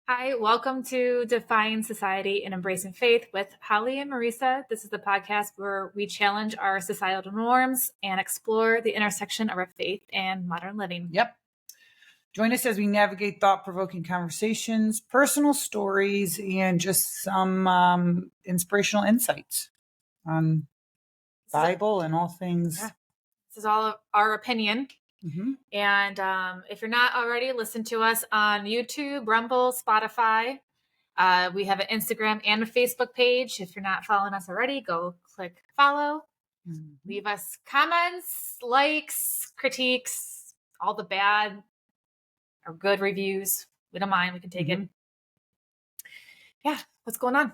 Hi, welcome to Defying Society and Embracing Faith with Holly and Marisa. This is the podcast where we challenge our societal norms and explore the intersection of our faith and modern living. Yep. Join us as we navigate thought-provoking conversations, personal stories, and just some inspirational insights on Bible and all things. Yeah. This is all our opinion. Mm-hmm. And if you're not already, listen to us on YouTube, Rumble, Spotify. We have an Instagram and a Facebook page. If you're not following us already, go click follow. Mm-hmm. Leave us comments, likes, critiques, all the bad or good reviews. We don't mind. We can take it. Yeah. What's going on?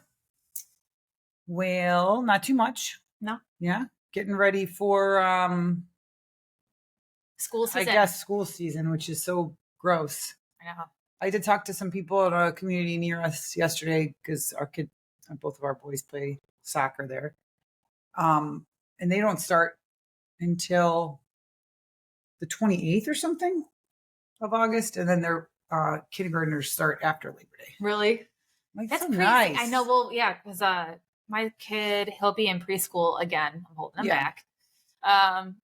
Well, not too much. No. Yeah. Getting ready for school season. I guess school season, which is so gross. I know. I did talk to some people in a community near us yesterday because both of our boys play soccer there. And they don't start until the 28th or something of August. And then their kindergartners start after Labor Day. Really? Like, that's so crazy. Nice. I know. Well, yeah, because my kid, he'll be in preschool again. I'm holding him back.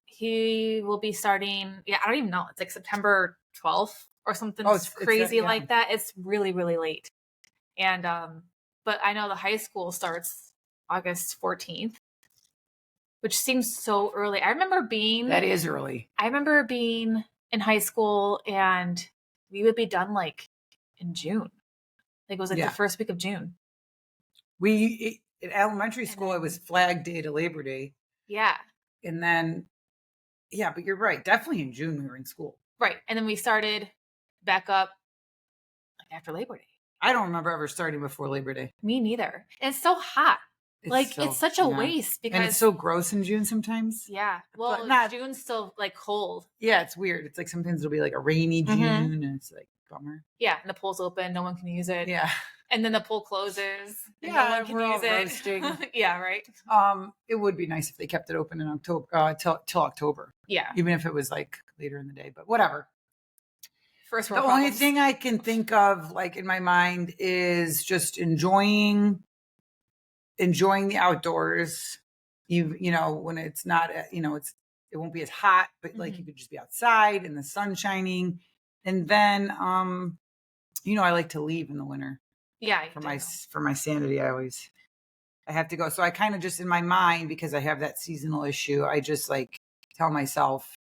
He will be starting. Yeah, I don't even know. It's like September 12th or something crazy like that. It's really, really late. And but I know the high school starts August 14th, which seems so early. That is early. I remember being in high school and we would be done like in June. Like it was like the first week of June. In elementary school, it was Flag Day to Labor Day. Yeah. And then, but you're right. Definitely in June we were in school. Right. And then we started back up after Labor Day. I don't remember ever starting before Labor Day. Me neither. And it's so hot. It's such a waste because... And it's so gross in June sometimes. Yeah. Well, June's still like cold. Yeah, it's weird. It's like sometimes it'll be like a rainy June and it's like bummer. Yeah. And the pool's open. No one can use it. Yeah. And then the pool closes. And yeah, no one can use it. Roasting. Yeah, right. It would be nice if they kept it open in October till October. Yeah. Even if it was like later in the day, but whatever. First world problems. Only thing I can think of like in my mind is just enjoying the outdoors. You know, when it's not, it won't be as hot, but like you could just be outside and the sun shining. And then, I like to leave in the winter. Yeah. For my sanity, I have to go. So I kind of just in my mind, because I have that seasonal issue, I just like tell myself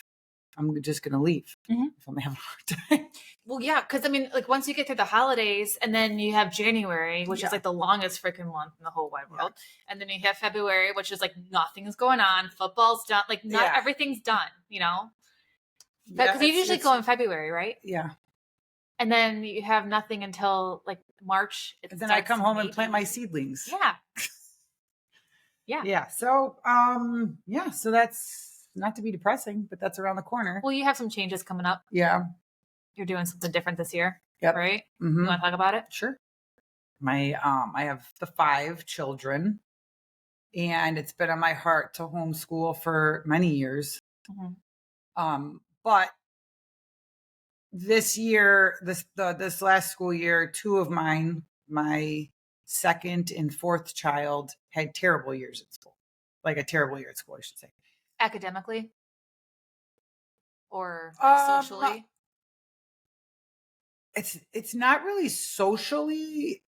I'm just going to leave if I'm having a hard time. Well, yeah. Cause I mean, like once you get through the holidays and then you have January, which is like the longest freaking month in the whole wide world. And then you have February, which is like nothing is going on. Football's done. Like not everything's done, Because you usually go in February, right? Yeah. And then you have nothing until like March. And then I come home and plant my seedlings. Yeah. Yeah. Yeah. So, so that's not to be depressing, but that's around the corner. Well, you have some changes coming up. Yeah. You're doing something different this year. Yep. Right? Mm-hmm. You want to talk about it? Sure. I have the 5 children and it's been on my heart to homeschool for many years. Mm-hmm. But this year, this last school year, 2 of mine, my 2nd and 4th child, had terrible years at school. Like a terrible year at school, I should say. Academically? Or socially? It's not really socially.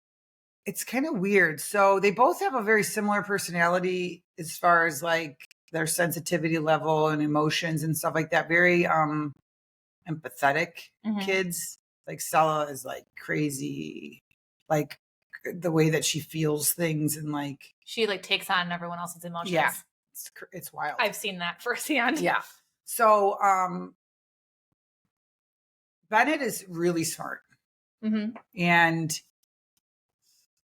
It's kind of weird. So they both have a very similar personality as far as like their sensitivity level and emotions and stuff like that. Very empathetic kids. Like Stella is like crazy, like the way that she feels things and like she like takes on everyone else's emotions. Yeah, it's wild. I've seen that firsthand. Yeah. So Bennett is really smart,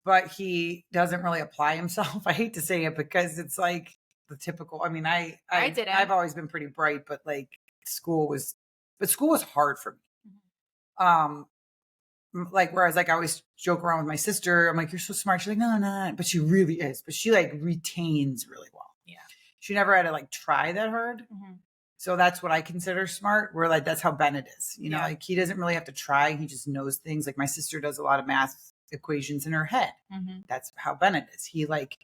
but he doesn't really apply himself. I hate to say it because it's like the typical. I mean, I've always been pretty bright, but like school was hard for me. Like whereas like I always joke around with my sister, I'm like, you're so smart. She's like, no, I'm not, but she really is. But she like retains really well. Yeah, she never had to like try that hard. So that's what I consider smart. Where like that's how Bennett is. You know, Yeah. like he doesn't really have to try. He just knows things. Like my sister does a lot of math equations in her head. Mm-hmm. That's how Bennett is. He like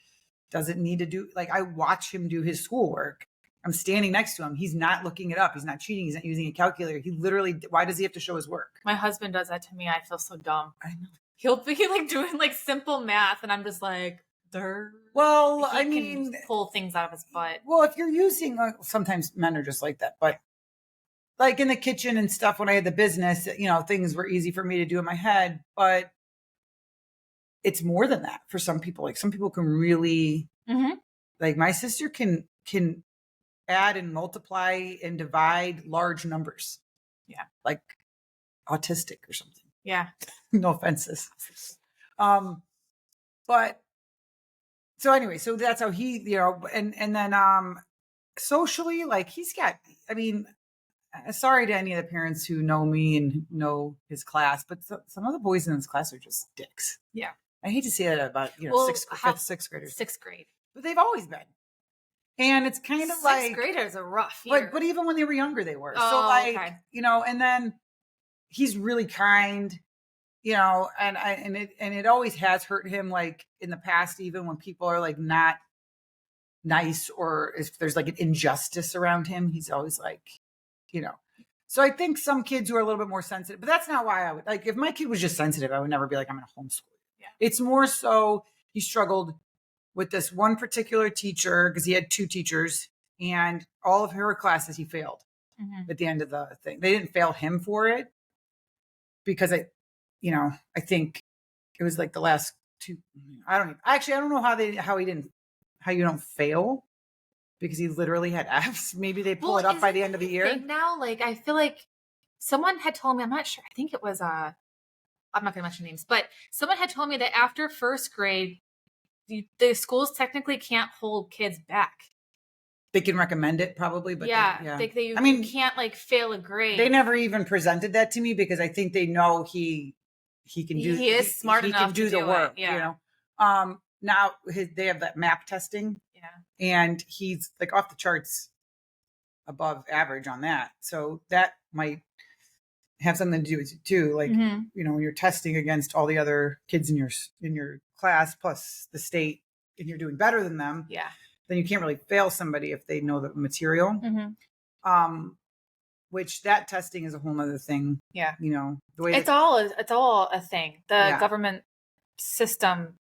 doesn't need to do like I watch him do his schoolwork. I'm standing next to him. He's not looking it up. He's not cheating. He's not using a calculator. He literally, why does he have to show his work? My husband does that to me. I feel so dumb. I know. He'll be like doing like simple math, and I'm just like, "Durr." Well, He I can mean, pull things out of his butt. well, if you're using, sometimes men are just like that, but like in the kitchen and stuff, when I had the business, you know, things were easy for me to do in my head, but it's more than that for some people. Like some people can really, Mm-hmm. like my sister can add and multiply and divide large numbers. Yeah. Like autistic or something. Yeah. No offenses. But so anyway, so that's how he, you know, and then socially, like he's got, I mean, sorry to any of the parents who know me and know his class, but some of the boys in his class are just dicks. Yeah. I hate to say that about, you know, Well, sixth graders. Sixth grade. But they've always been. And it's kind of like Sixth graders are rough year. but even when they were younger, they were. So Oh, like, okay. you know, and then he's really kind, you know, and it always has hurt him, like in the past, even when people are like not nice or if there's like an injustice around him, he's always like, you know. So I think some kids who are a little bit more sensitive, but that's not why I would like if my kid was just sensitive, I would never be like, I'm gonna homeschool. Yeah. It's more so he struggled with this one particular teacher because he had two teachers and all of her classes he failed at the end of the thing. They didn't fail him for it because I think it was like the last two. I don't know how you don't fail because he literally had F's. Maybe they pull it up by the end of the year. Now, like I feel like someone had told me, I'm not sure. I think it was I'm not going to mention names, but someone had told me that after first grade, the schools technically can't hold kids back. They can recommend it probably, but you can't like fail a grade. They never even presented that to me because I think they know he can do. He is smart enough can do to the work. Yeah. You know. Now they have that MAP testing. Yeah. And he's like off the charts, above average on that. So that might have something to do with it too. Like you know, when you're testing against all the other kids in your class plus the state, and you're doing better than them. Yeah. Then you can't really fail somebody if they know the material. Which that testing is a whole nother thing. Yeah. You know, the way it's all a thing. The government system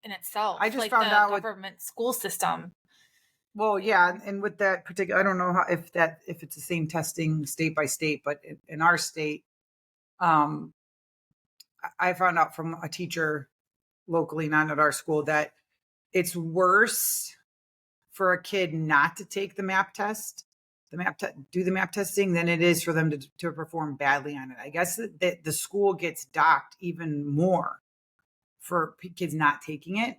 in itself. I just found out the government school system. Well, yeah. And with that particular, I don't know if it's the same testing state by state, but in our state, I found out from a teacher locally, not at our school, that it's worse for a kid not to take the MAP test, do the MAP testing, than it is for them to perform badly on it. I guess that the school gets docked even more for kids not taking it.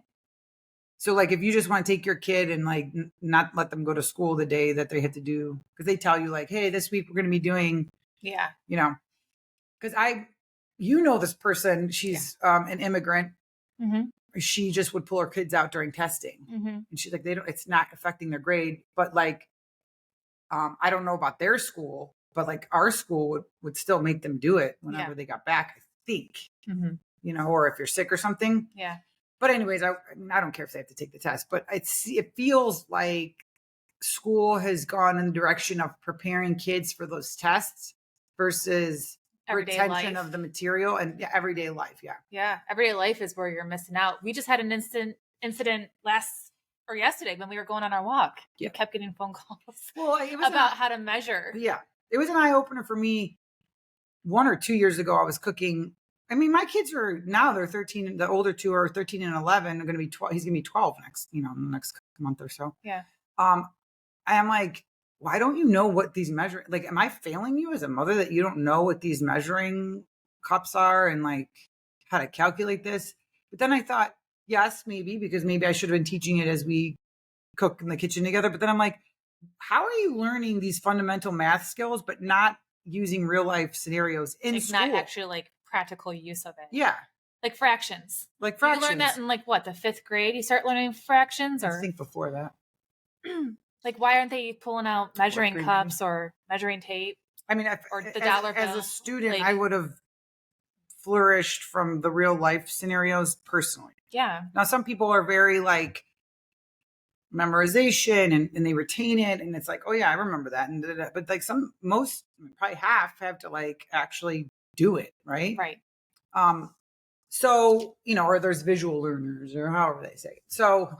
So like if you just want to take your kid and like not let them go to school the day that they have to do, because they tell you like, hey, this week we're going to be doing, you know, because this person, she's an immigrant. She just would pull her kids out during testing. And she's like, it's not affecting their grade. But like, I don't know about their school, but like our school would still make them do it whenever they got back, I think, you know, or if you're sick or something. Yeah. But anyways, I don't care if they have to take the test, but it feels like school has gone in the direction of preparing kids for those tests versus everyday retention life of the material and everyday life. Yeah. Everyday life is where you're missing out. We just had an incident yesterday when we were going on our walk. We kept getting phone calls about how to measure. Yeah. It was an eye opener for me. 1 or 2 years ago, I was cooking. I mean, my kids they're 13. The older two are 13 and 11. They're going to be 12. He's going to be 12 next month or so. Yeah. I'm like, why don't you know what these measure? Like, am I failing you as a mother that you don't know what these measuring cups are and like how to calculate this? But then I thought, yes, maybe, because maybe I should have been teaching it as we cook in the kitchen together. But then I'm like, how are you learning these fundamental math skills, but not using real life scenarios in school? Not actually like practical use of it. Yeah. Like fractions. You learn that in like what, the 5th grade? You start learning fractions, or I think before that. Like, why aren't they pulling out measuring grade cups or measuring tape I mean, or the dollar bill? as a student, Like, I would have flourished from the real life scenarios personally. yeah. Now, some people are very like memorization and they retain it. And it's like, oh yeah, I remember that. And but like most, probably half have to like actually do it. Right. Right. So, or there's visual learners or however they say it. So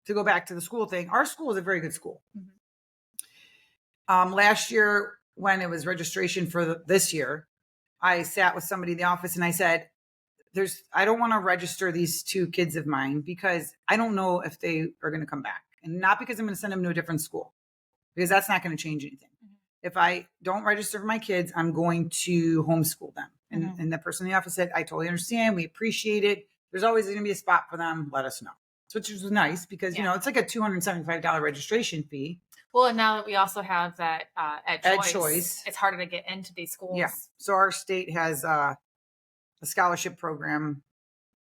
to go back to the school thing, our school is a very good school. Mm-hmm. Last year when it was registration for this year, I sat with somebody in the office and I said, I don't want to register these 2 kids of mine because I don't know if they are going to come back, and not because I'm going to send them to a different school, because that's not going to change anything. Mm-hmm. If I don't register for my kids, I'm going to homeschool them. And, mm-hmm. and the person in the office said, I totally understand. We appreciate it. There's always going to be a spot for them. Let us know. Which was nice because, it's like a $275 registration fee. Well, and now that we also have that Ed Choice, it's harder to get into these schools. Yeah. So our state has a scholarship program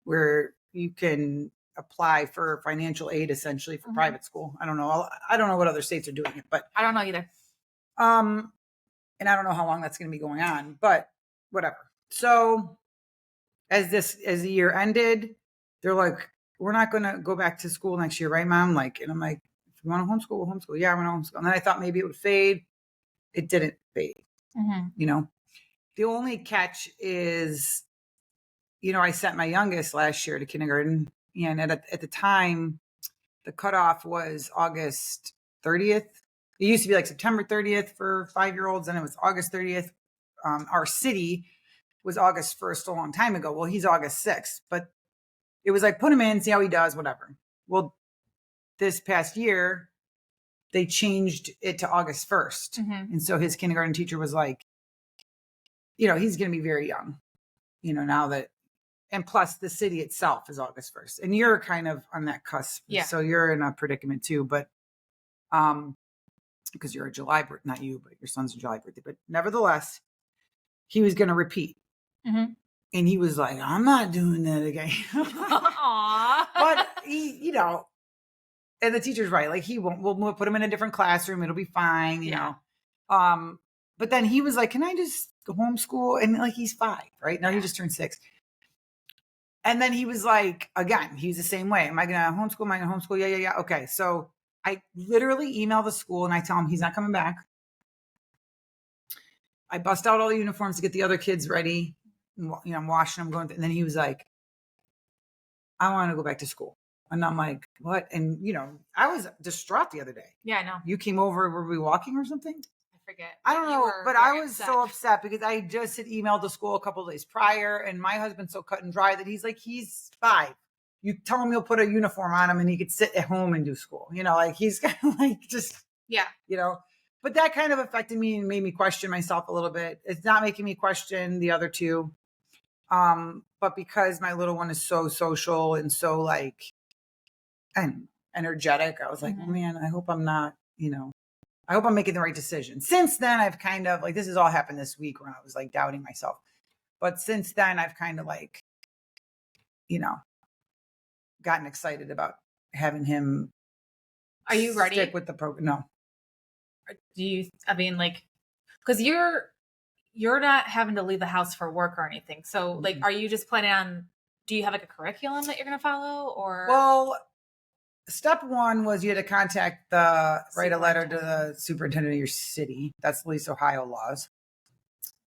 where you can apply for financial aid essentially for mm-hmm. private school. I don't know what other states are doing it, but I don't know either. And I don't know how long that's going to be going on, but whatever. So as the year ended, they're like, we're not going to go back to school next year, right, Mom? Like, and I'm like, if you want to homeschool, we'll homeschool. Yeah, I want to homeschool. And then I thought maybe it would fade. It didn't fade. Mm-hmm. The only catch is, I sent my youngest last year to kindergarten, and at the time, the cutoff was August 30th. It used to be like September 30th for 5-year-olds, and it was August 30th. Our city was August 1st a long time ago. Well, he's August 6th, but it was like, put him in, see how he does, whatever. Well, this past year, they changed it to August 1st. Mm-hmm. And so his kindergarten teacher was like, he's going to be very young, now that, and plus the city itself is August 1st. And you're kind of on that cusp. Yeah. So you're in a predicament too, but, because you're a July birthday, not you, but your son's a July birthday. But nevertheless, he was going to repeat. Mm-hmm. And he was like, I'm not doing that again. Aww. But he, and the teacher's right. Like we'll put him in a different classroom. It'll be fine, you know. But then he was like, can I just go homeschool? And like, he's 5, right? Now he just turned 6. And then he was like, again, he's the same way. Am I going to homeschool? Am I going to homeschool? Yeah. Okay. So I literally email the school and I tell him he's not coming back. I bust out all the uniforms to get the other kids ready. I'm washing them, going. And then he was like, I want to go back to school. And I'm like, what? And, I was distraught the other day. Yeah, I know. You came over. Were we walking or something? I forget. I don't know. But I was so upset because I just had emailed the school a couple of days prior. And my husband's so cut and dry that he's like, he's 5. You tell him you'll put a uniform on him and he could sit at home and do school. Like he's kind of like just, yeah, But that kind of affected me and made me question myself a little bit. It's not making me question the other 2. But because my little one is so social and so like and energetic, I was like, mm-hmm. Oh man, I hope I'm not, I hope I'm making the right decision. Since then, I've kind of like, this has all happened this week when I was like doubting myself. But since then, I've kind of like, gotten excited about having him. Are you ready? Stick with the program? No. Do you? I mean, like, because you're not having to leave the house for work or anything. So, like, are you just planning on? Do you have like a curriculum that you're going to follow, or? Well, step 1 was you had to write a letter to the superintendent of your city. That's at least Ohio laws.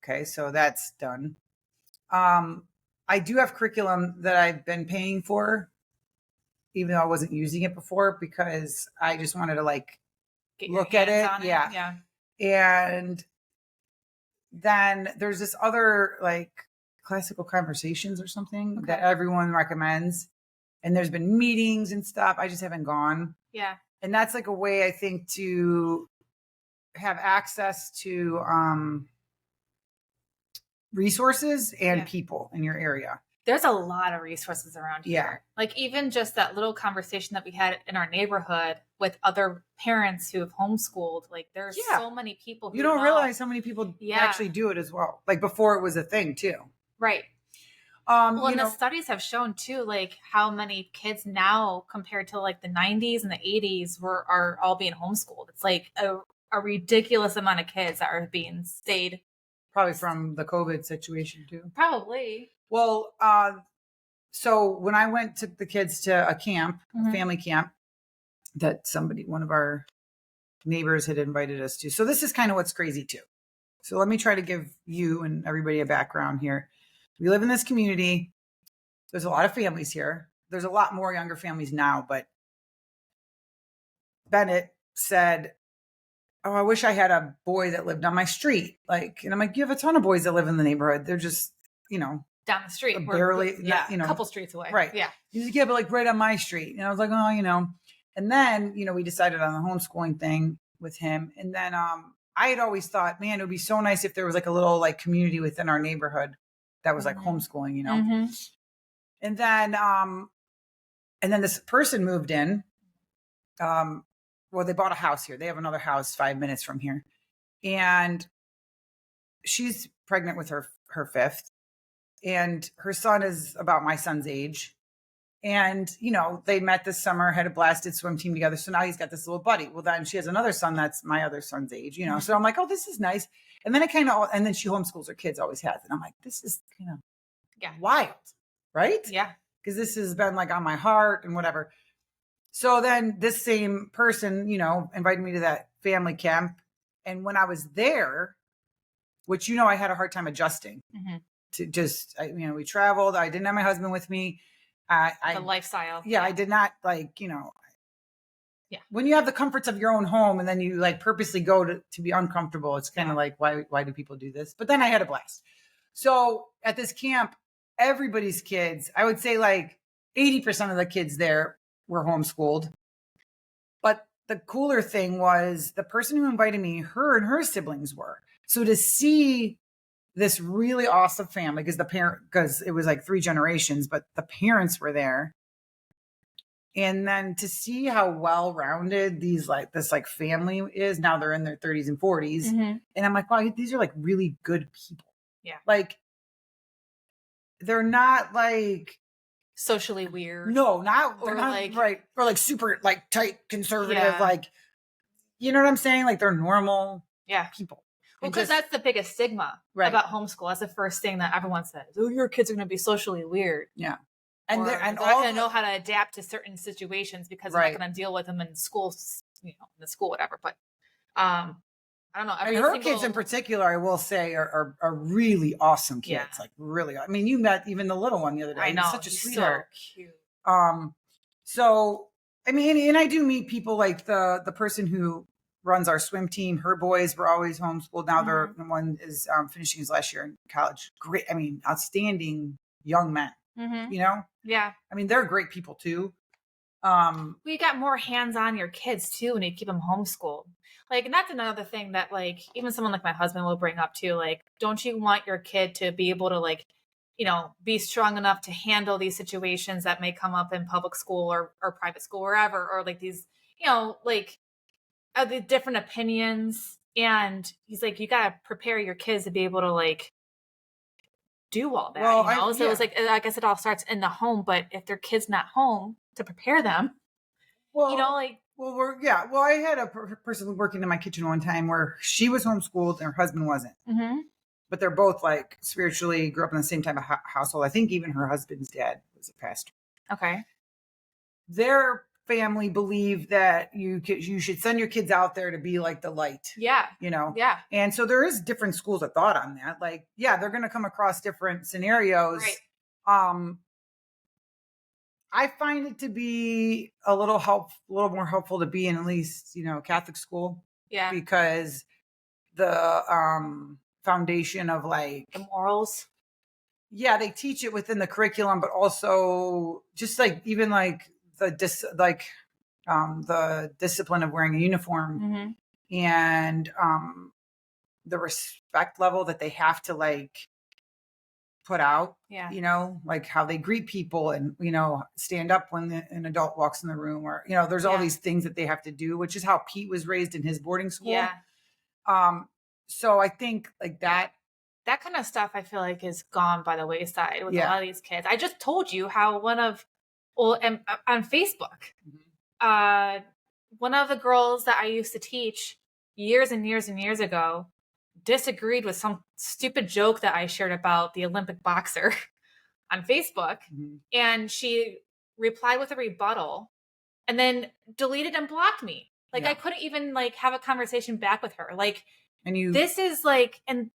Okay, so that's done. I do have curriculum that I've been paying for, even though I wasn't using it before, because I just wanted to like look at it. Yeah. And then there's this other like classical conversations or something that everyone recommends. And there's been meetings and stuff. I just haven't gone. Yeah. And that's like a way I think to have access to resources and people in your area. There's a lot of resources around here. Yeah. Like even just that little conversation that we had in our neighborhood with other parents who have homeschooled. Like there's so many people who you don't realize how many people actually do it as well. Like before it was a thing too. Right. Well, and the studies have shown too, like how many kids now compared to like the 90s and the 80s are all being homeschooled. It's like a ridiculous amount of kids that are being stayed. Probably from the COVID situation too. Probably. Well, so when I took the kids to a camp, a family camp that one of our neighbors had invited us to. So this is kind of what's crazy too. So let me try to give you and everybody a background here. We live in this community. There's a lot of families here. There's a lot more younger families now, but Bennett said, "Oh, I wish I had a boy that lived on my street." And I'm like, "You have a ton of boys that live in the neighborhood. They're just, down the street, barely, a couple streets away." Right. Yeah. He's like, "Yeah, but like right on my street." And I was like, "Oh, And then, we decided on the homeschooling thing with him. And then I had always thought, man, it would be so nice if there was like a little like community within our neighborhood that was like homeschooling, And then this person moved in. Well, they bought a house here. They have another house 5 minutes from here. And she's pregnant with her fifth. And her son is about my son's age. And, they met this summer, had a blasted swim team together. So now he's got this little buddy. Well, then she has another son that's my other son's age, So I'm like, oh, this is nice. And then and then she homeschools her kids, always has. And I'm like, this is, wild, right? Yeah. Because this has been like on my heart and whatever. So then this same person, invited me to that family camp. And when I was there, which, I had a hard time adjusting to just, we traveled. I didn't have my husband with me. The lifestyle. Yeah, I did not Yeah. When you have the comforts of your own home and then you like purposely go to be uncomfortable, it's kind of like, why do people do this? But then I had a blast. So at this camp, everybody's kids, I would say like 80% of the kids there were homeschooled. But the cooler thing was the person who invited me, her and her siblings were. So to see this really awesome family, because it was like 3 generations, but the parents were there. And then to see how well-rounded this family is, now they're in their 30s and 40s. And I'm like, wow, these are like really good people. Yeah. Like, they're not like socially weird. No, they're not like, right. Or like super like tight conservative, like, you know what I'm saying? Like they're normal people. Well, because that's the biggest stigma about homeschool. That's the first thing that everyone says. Oh, your kids are going to be socially weird. Yeah. And they're not going to know how to adapt to certain situations because they're not going to deal with them in school, in the school, whatever. But I don't know. Her kids in particular, I will say, are really awesome kids. Yeah. Like really, I mean, you met even the little one the other day. I know. He's such a sweetheart. So cute. So, I mean, and I do meet people like the person who runs our swim team. Her boys were always homeschooled. Now the one is finishing his last year in college. Great. I mean, outstanding young men, Yeah. I mean, they're great people too. We got more hands on your kids too when you keep them homeschooled. Like, and that's another thing that like, even someone like my husband will bring up too. Like, don't you want your kid to be able to like, be strong enough to handle these situations that may come up in public school or private school, wherever, or like these, like, the different opinions. And he's like, you got to prepare your kids to be able to like do all that. Well, so it was like, I guess it all starts in the home, but if their kid's not home to prepare them, well, I had a person working in my kitchen one time where she was homeschooled and her husband wasn't. But they're both like spiritually grew up in the same type of household. I think even her husband's dad was a pastor. Okay. Their family believed that you should send your kids out there to be like the light. Yeah. Yeah. And so there is different schools of thought on that. Like, yeah, they're going to come across different scenarios. Right. I find it to be a little more helpful to be in at least, Catholic school. Yeah. Because the foundation of like the morals. Yeah, they teach it within the curriculum, but also just like even like the discipline of wearing a uniform and the respect level that they have to like put out. Yeah. Like how they greet people and stand up when an adult walks in the room, or there's all these things that they have to do, which is how Pete was raised in his boarding school. Yeah. So I think like that that kind of stuff I feel like is gone by the wayside with a Yeah. lot of these kids. I just told you how on Facebook, one of the girls that I used to teach years and years and years ago disagreed with some stupid joke that I shared about the Olympic boxer on Facebook. And she replied with a rebuttal and then deleted and blocked me. Like I couldn't even like have a conversation back with her. Like, this is like, and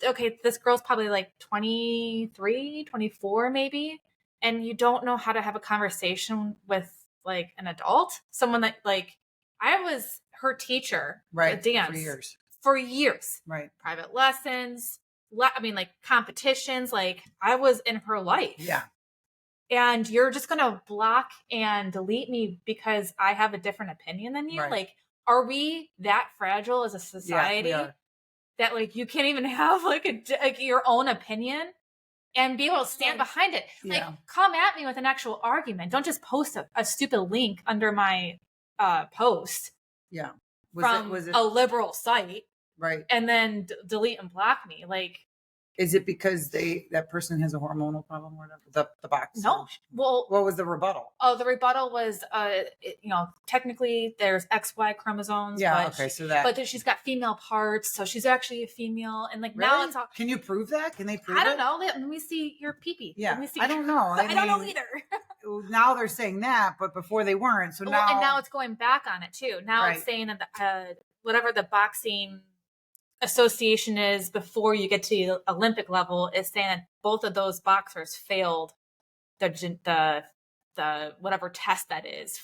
okay, this girl's probably like 23, 24 maybe. And you don't know how to have a conversation with like an adult, someone that like, I was her teacher, Right. Dance for years, right? Private lessons, I mean, like competitions, like I was in her life. Yeah. And you're just going to block and delete me because I have a different opinion than you. Right. Like, are we that fragile as a society that like you can't even have like your own opinion and be able to stand behind it? Like, come at me with an actual argument. Don't just post a stupid link under my post. Yeah. Was it a liberal site. Right. And then delete and block me. Like, is it because that person has a hormonal problem or whatever? The box? No. Well, what was the rebuttal? Oh, the rebuttal was, technically there's XY chromosomes. Yeah. Okay. But she's got female parts, so she's actually a female. And like really? Now it's all. Can you prove that? Can they prove it? I don't know. Let me see your pee-pee. Yeah. Let me see. I don't know. I don't know either. Now they're saying that, but before they weren't. So now. And now it's going back on it too. Now it's saying that whatever the boxing association is before you get to the Olympic level is saying that both of those boxers failed the whatever test that is.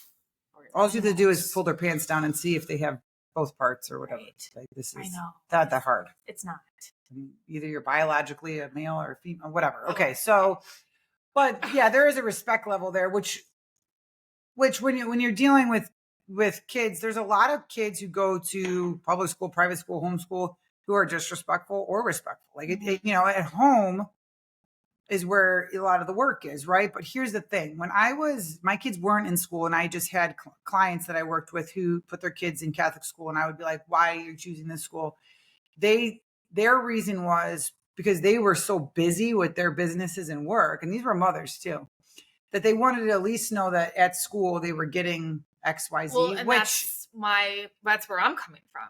All you have to do is pull their pants down and see if they have both parts or whatever. Right. Like, this I is know. not that hard. It's not. Either you're biologically a male or a female, whatever. Okay, so, but yeah, there is a respect level there, which when you're dealing with kids, there's a lot of kids who go to public school, private school, homeschool, who are disrespectful or respectful. Like, at home is where a lot of the work is, right? But here's the thing. When my kids weren't in school and I just had clients that I worked with who put their kids in Catholic school, and I would be like, why are you choosing this school? Their reason was because they were so busy with their businesses and work, and these were mothers too, that they wanted to at least know that at school they were getting XYZ. Well, and that's where I'm coming from.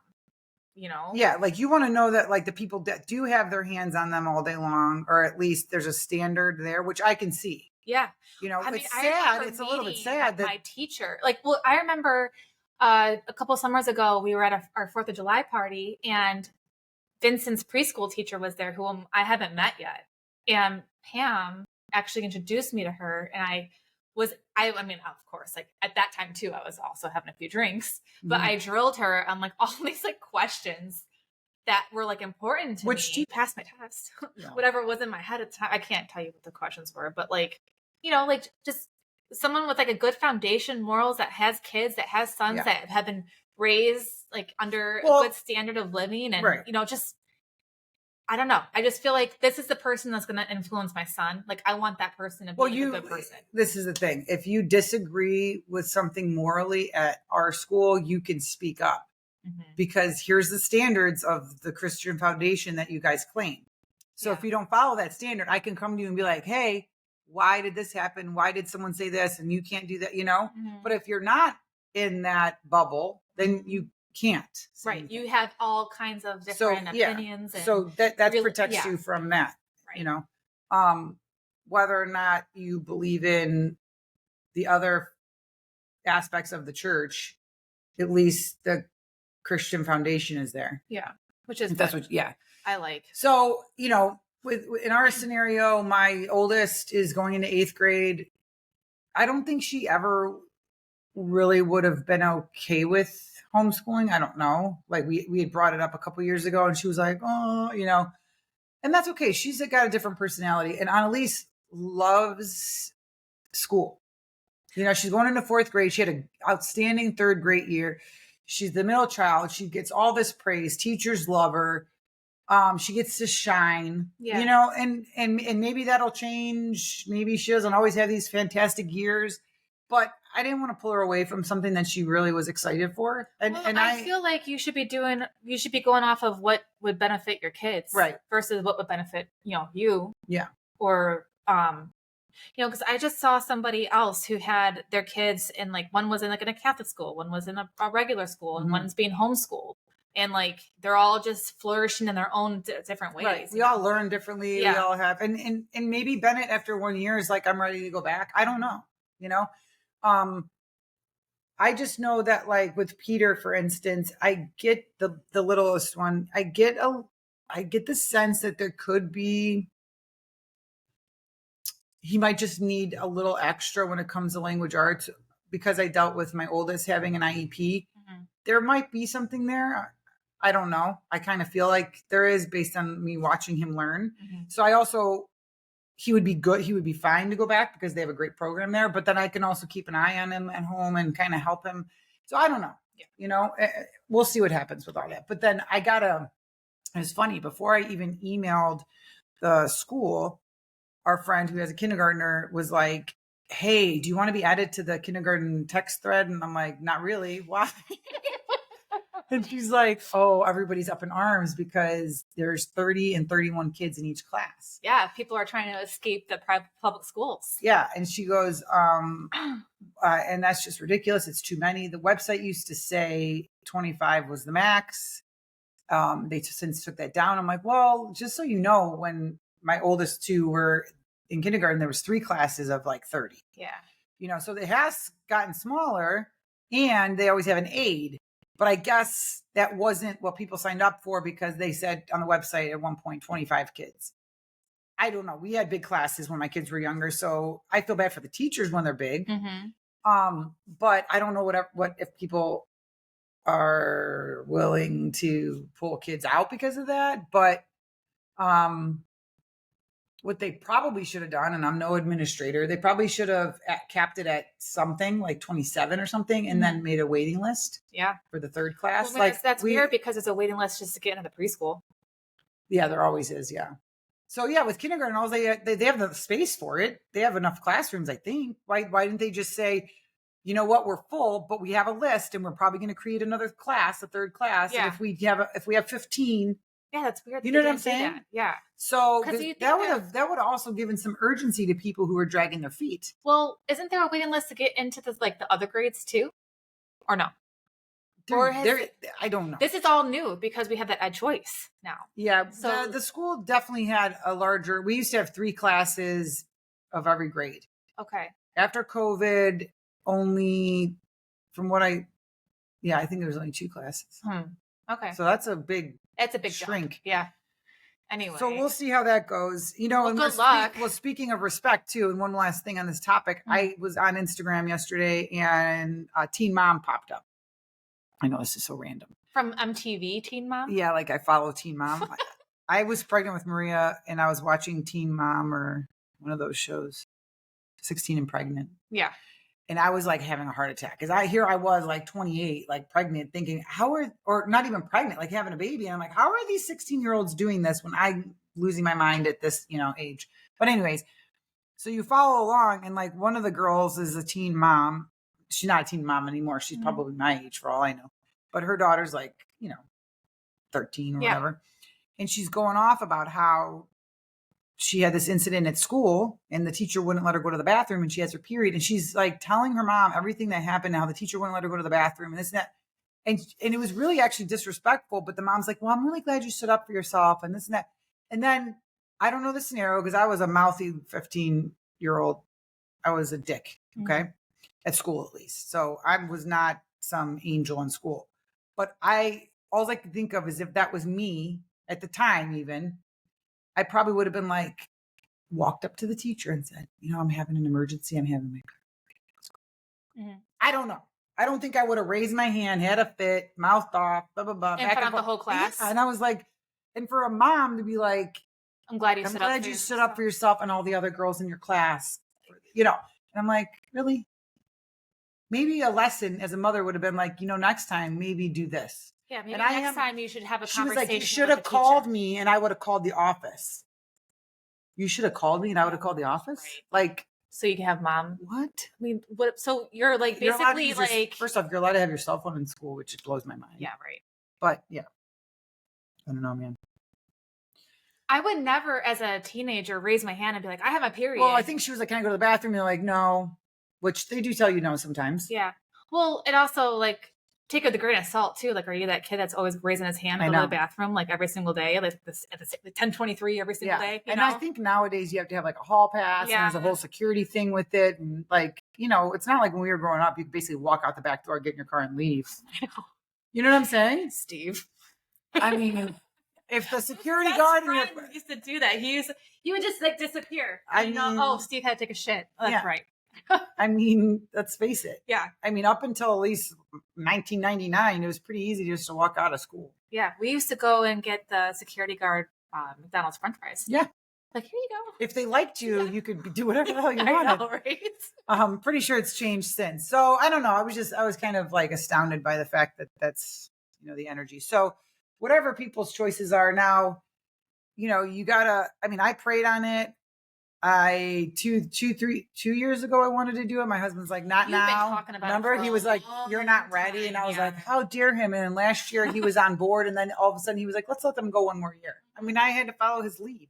Yeah, like you want to know that like the people that do have their hands on them all day long, or at least there's a standard there, which I can see. Yeah. It's sad. It's a little bit sad that my teacher, I remember a couple summers ago, we were at our 4th of July party, and Vincent's preschool teacher was there, whom I haven't met yet. And Pam actually introduced me to her, and I mean, of course, like at that time too, I was also having a few drinks, but I drilled her on like all these like questions that were like important to me. Which passed my test, whatever was in my head at the time. I can't tell you what the questions were, but like, like just someone with like a good foundation, morals, that has kids, that has sons that have been raised like under a good standard of living, and just. I don't know. I just feel like this is the person that's going to influence my son. Like, I want that person to be a good person. This is the thing. If you disagree with something morally at our school, you can speak up, because here's the standards of the Christian foundation that you guys claim. So if you don't follow that standard, I can come to you and be like, hey, why did this happen? Why did someone say this? And you can't do that, But if you're not in that bubble, then you can't. Right. You have all kinds of different opinions. And so that protects you from that, whether or not you believe in the other aspects of the church, at least the Christian foundation is there. Yeah. Which is, that's I like. So, in our scenario, my oldest is going into 8th grade. I don't think she ever really would have been okay with homeschooling. I don't know. Like we had brought it up a couple years ago, and she was like, oh, and that's okay. She's got a different personality, and Annalise loves school. She's going into 4th grade. She had an outstanding 3rd grade year. She's the middle child. She gets all this praise. Teachers love her. She gets to shine, and maybe that'll change. Maybe she doesn't always have these fantastic years, but I didn't want to pull her away from something that she really was excited for. And I feel like you should be going off of what would benefit your kids, right, versus what would benefit, you. Yeah. Or, because I just saw somebody else who had their kids in, like, one was in, like, in a Catholic school, one was in a regular school, and one's being homeschooled. And, like, they're all just flourishing in their own different ways. Right. We all learn differently. Yeah. We all have, and maybe Bennett after 1 year is like, I'm ready to go back. I don't know, I just know that, like, with Peter, for instance, I get the littlest one. I get the sense that there could be, he might just need a little extra when it comes to language arts, because I dealt with my oldest having an IEP. There might be something there. I don't know. I kind of feel like there is, based on me watching him learn. So I also, he would be good. He would be fine to go back because they have a great program there. But then I can also keep an eye on him at home and kind of help him. So I don't know. We'll see what happens with all that. But then it was funny, before I even emailed the school, our friend who has a kindergartner was like, hey, do you want to be added to the kindergarten text thread? And I'm like, not really. Why? And she's like, oh, everybody's up in arms because there's 30 and 31 kids in each class. Yeah, people are trying to escape the public schools. Yeah, and she goes, and that's just ridiculous. It's too many. The website used to say 25 was the max. They since took that down. I'm like, well, just so you know, when my oldest two were in kindergarten, there was 3 classes of like 30. Yeah. So it has gotten smaller, and they always have an aide. But I guess that wasn't what people signed up for, because they said on the website at one point 25 kids. I don't know. We had big classes when my kids were younger, so I feel bad for the teachers when they're big. But I don't know what if people are willing to pull kids out because of that. But what they probably should have done, and I'm no administrator, they probably should have capped it at something like 27 or something, and then made a waiting list. Yeah. For the third class. Well, like, that's weird, because it's a waiting list just to get into the preschool. Yeah, there always is. Yeah. So yeah, with kindergarten, all they have the space for it. They have enough classrooms, I think. Why didn't they just say, you know what, we're full, but we have a list, and we're probably going to create another class, a third class. Yeah. And if we have 15. Yeah, that's weird. You know what I'm saying? Yeah. So that would have also given some urgency to people who are dragging their feet. Well, isn't there a waiting list to get into the other grades too, or no? I don't know. This is all new because we have that ed choice now. Yeah. So the school definitely had we used to have 3 classes of every grade. Okay. After COVID, only I think there was only 2 classes. Okay. So that's a big shrink. Jump. Yeah. Anyway. So we'll see how that goes. Well, good luck. Speaking of respect too, and one last thing on this topic, I was on Instagram yesterday, and Teen Mom popped up. I know this is so random. From MTV, Teen Mom? Yeah, like I follow Teen Mom. I was pregnant with Maria, and I was watching Teen Mom, or one of those shows, 16 and Pregnant. Yeah. And I was like having a heart attack, because I was like 28, like pregnant, thinking or not even pregnant, like having a baby. And I'm like, how are these 16-year-olds doing this when I'm losing my mind at this, age? But anyways, so you follow along, and like one of the girls is a teen mom. She's not a teen mom anymore. She's probably my age for all I know. But her daughter's like, 13 or whatever. And she's going off about how she had this incident at school, and the teacher wouldn't let her go to the bathroom, and she has her period. And she's like telling her mom everything that happened, how the teacher wouldn't let her go to the bathroom and this and that. And it was really actually disrespectful. But the mom's like, well, I'm really glad you stood up for yourself and this and that. And then I don't know the scenario, because I was a mouthy 15-year-old. I was a dick. Okay. At school, at least. So I was not some angel in school. But all I could think of is, if that was me at the time, even, I probably would have been like, walked up to the teacher and said, I'm having an emergency. I'm having my I don't know. I don't think I would have raised my hand, had a fit, mouthed off, blah, blah, blah. In front of the whole class. Yeah. And I was like, and for a mom to be like, I'm glad you stood up for yourself and all the other girls in your class, And I'm like, really? Maybe a lesson as a mother would have been like, next time, maybe do this. Yeah, maybe next time you should have a conversation. She was like, you should have called me, and I would have called the office. You should have called me, and I would have called the office? Right. Like, so you can have mom. What? I mean, what? So you're like You're allowed to basically use your- like. first off, you're allowed to have your cell phone in school, which blows my mind. Yeah, right. But yeah, I don't know, man. I would never, as a teenager, raise my hand and be like, I have a period. Well, I think she was like, can I go to the bathroom? And they're like, no, which they do tell you no sometimes. Yeah. Well, it also like take it with a grain of salt too. Like, are you that kid that's always raising his hand to go to the bathroom like every single day, like this at the 10:23 every single day? You know? I think nowadays you have to have like a hall pass, and there's a whole security thing with it, and like it's not like when we were growing up, you could basically walk out the back door, get in your car, and leave. I know. You know what I'm saying, Steve? I mean, if the security guard used to do that, he would just like disappear. Oh, Steve had to take a shit. Oh, that's right. I mean, let's face it. Yeah. I mean, up until at least 1999, it was pretty easy just to walk out of school. Yeah. We used to go and get the security guard McDonald's French fries. Yeah. Like, here you go. If they liked you, you could do whatever the hell you wanted. I know, right? I'm pretty sure it's changed since. So I don't know. I was kind of like astounded by the fact that that's, the energy. So whatever people's choices are now, you gotta, I prayed on it. 2 years ago, I wanted to do it. My husband's like, not You've now. Been talking about Remember, he was like, you're not ready. And I was like, how dare him? And last year he was on board. And then all of a sudden he was like, let's let them go one more year. I had to follow his lead.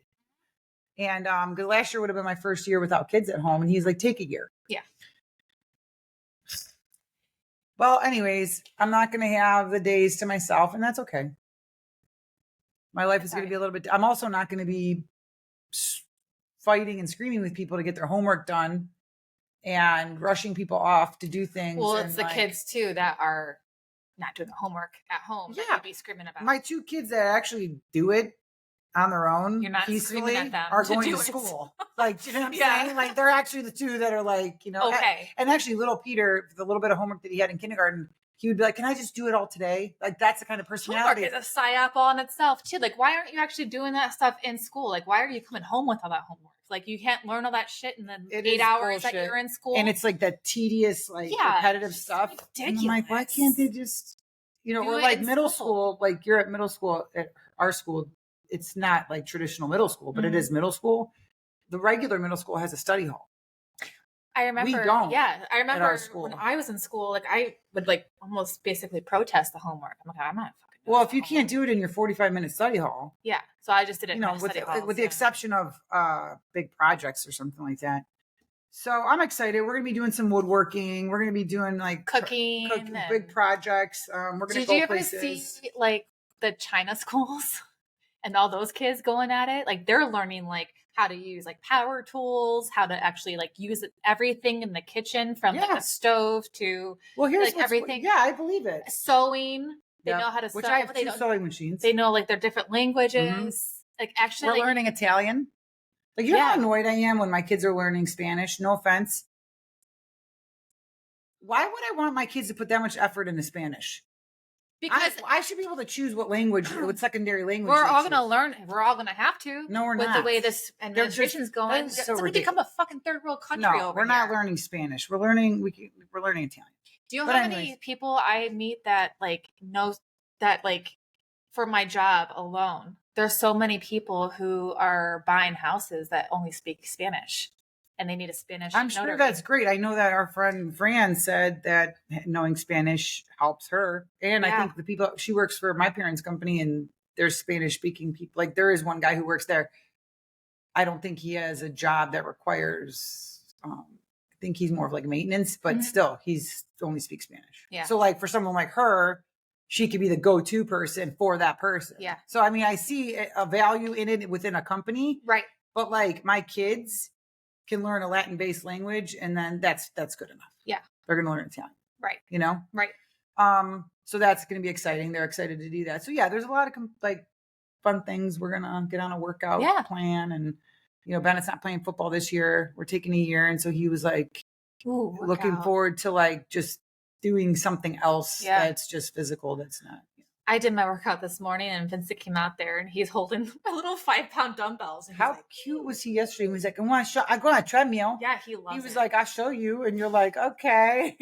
And because last year would have been my first year without kids at home. And he's like, take a year. Yeah. Well, anyways, I'm not going to have the days to myself, and that's okay. My life is going to be a little bit. I'm also not going to be fighting and screaming with people to get their homework done and rushing people off to do things. Well, it's the kids too that are not doing the homework at home. Yeah. That you'd be screaming about. My 2 kids that actually do it on their own, you're not peacefully, at them are going to school. Like, you know what I'm saying? Like, they're actually the 2 that are like, okay. And actually, little Peter, the little bit of homework that he had in kindergarten, he would be like, can I just do it all today? Like, that's the kind of personality. Homework is a psyop all in itself too. Like, why aren't you actually doing that stuff in school? Like, why are you coming home with all that homework? Like, you can't learn all that shit in the 8 hours that you're in school. And it's like that tedious, repetitive stuff. Ridiculous. And I'm like, why can't they just, or like middle school, like you're at middle school at our school. It's not like traditional middle school, but it is middle school. The regular middle school has a study hall. I remember. We don't. Yeah, I remember at our school. when I was in school. Like, I would almost basically protest the homework. I'm like, I'm not fucking. Well, if you can't do it in your 45-minute study hall. Yeah, so I just did it. With the exception of big projects or something like that. So I'm excited. We're gonna be doing some woodworking. We're gonna be doing like cooking big projects. We're gonna go places. Did you ever see like the China schools? And all those kids going at it, like they're learning like how to use like power tools, how to actually like use everything in the kitchen from like the stove to here's like everything. Yeah, I believe it. Sewing, they know how to sew. Which I have 2 sewing machines. They know like their different languages. Mm-hmm. Like actually, we're learning Italian. Like you know how annoyed I am when my kids are learning Spanish. No offense. Why would I want my kids to put that much effort into Spanish? Because I should be able to choose what secondary language. We're all going to learn. We're all going to have to. No, we're not. With the way this administration's going, it's going to become a fucking third world country. No, we're not learning Spanish. We're learning. We're learning Italian. Do you know how many people I meet that like know that like for my job alone? There's so many people who are buying houses that only speak Spanish. And they need a Spanish. I'm sure that's great. I know that our friend Fran said that knowing Spanish helps her. And I think the people, she works for my parents' company and there's Spanish speaking people. Like there is one guy who works there. I don't think he has a job that requires, I think he's more of like maintenance, but still he's only speaks Spanish. Yeah. So like for someone like her, she could be the go-to person for that person. Yeah. So, I see a value in it within a company. Right. But like my kids can learn a Latin-based language, and then that's good enough. Yeah, they're going to learn Italian. Right. Right. So that's going to be exciting. They're excited to do that. So yeah, there's a lot of fun things. We're gonna get on a workout plan, and Bennett's not playing football this year. We're taking a year, and so he was like looking forward to like just doing something else that's just physical. That's not. I did my workout this morning and Vincent came out there and he's holding a little 5-pound dumbbells. And how cute was he yesterday? He was like, I go on a treadmill. Yeah, he loves it. He was like, I'll show you. And you're like, okay.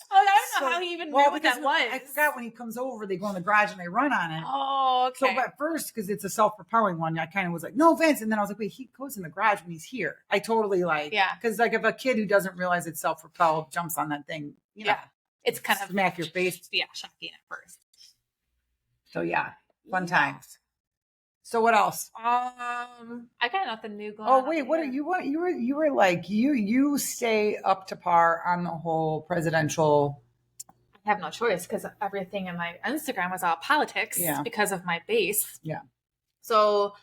I don't know how he even knew what that was. I forgot when he comes over, they go in the garage and they run on it. Oh, okay. So at first, because it's a self-propelling one, I kind of was like, no offense. And then I was like, wait, he goes in the garage when he's here. I totally because like if a kid who doesn't realize it's self-propelled jumps on that thing, you know, it's kind of smack your face. Yeah, shocking at first. So fun times. So what else? I got nothing new going. Oh wait, what are you? What you were like? You stay up to par on the whole presidential. I have no choice because everything in my Instagram was all politics because of my base. Yeah. So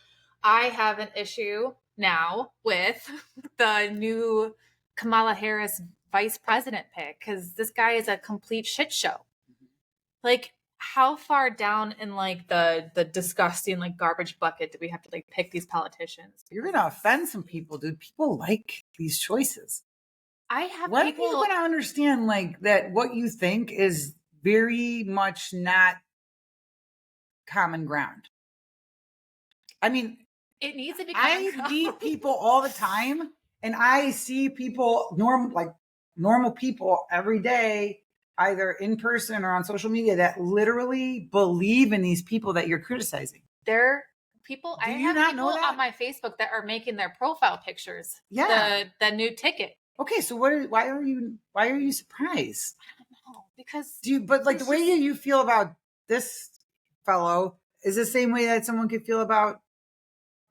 I have an issue now with the new Kamala Harris vice president pick because this guy is a complete shit show. Like, how far down in like the disgusting like garbage bucket do we have to like pick these politicians? You're gonna offend some people, dude. People like these choices. I have What people people gonna understand like that what you think is very much not common ground. I mean, it needs to be I meet people all the time and I see people normal people every day, either in person or on social media, that literally believe in these people that you're criticizing. They're people. Do I you have not people know that? on my Facebook that are making their profile pictures. Yeah, the new ticket. Okay, so why are you surprised? I don't know because But like the way you feel about this fellow is the same way that someone could feel about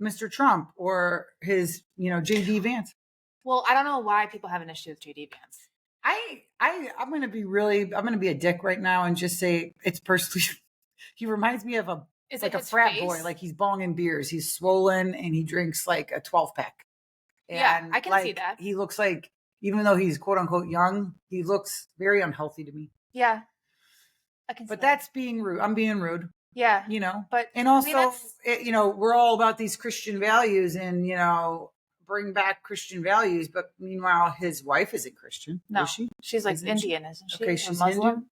Mr. Trump or his, JD Vance. Well, I don't know why people have an issue with JD Vance. I'm going to be a dick right now and just say it's personally, he reminds me of a frat boy. Like he's bonging beers. He's swollen and he drinks like a 12-pack. Yeah, I can see that. He looks like, even though he's quote unquote young, he looks very unhealthy to me. Yeah. I can see But that's being rude. I'm being rude. Yeah. But and also, we're all about these Christian values and, bring back Christian values. But meanwhile, his wife isn't Christian. No, is she? She's like Indian, isn't she? Okay, she's Muslim. Hindu?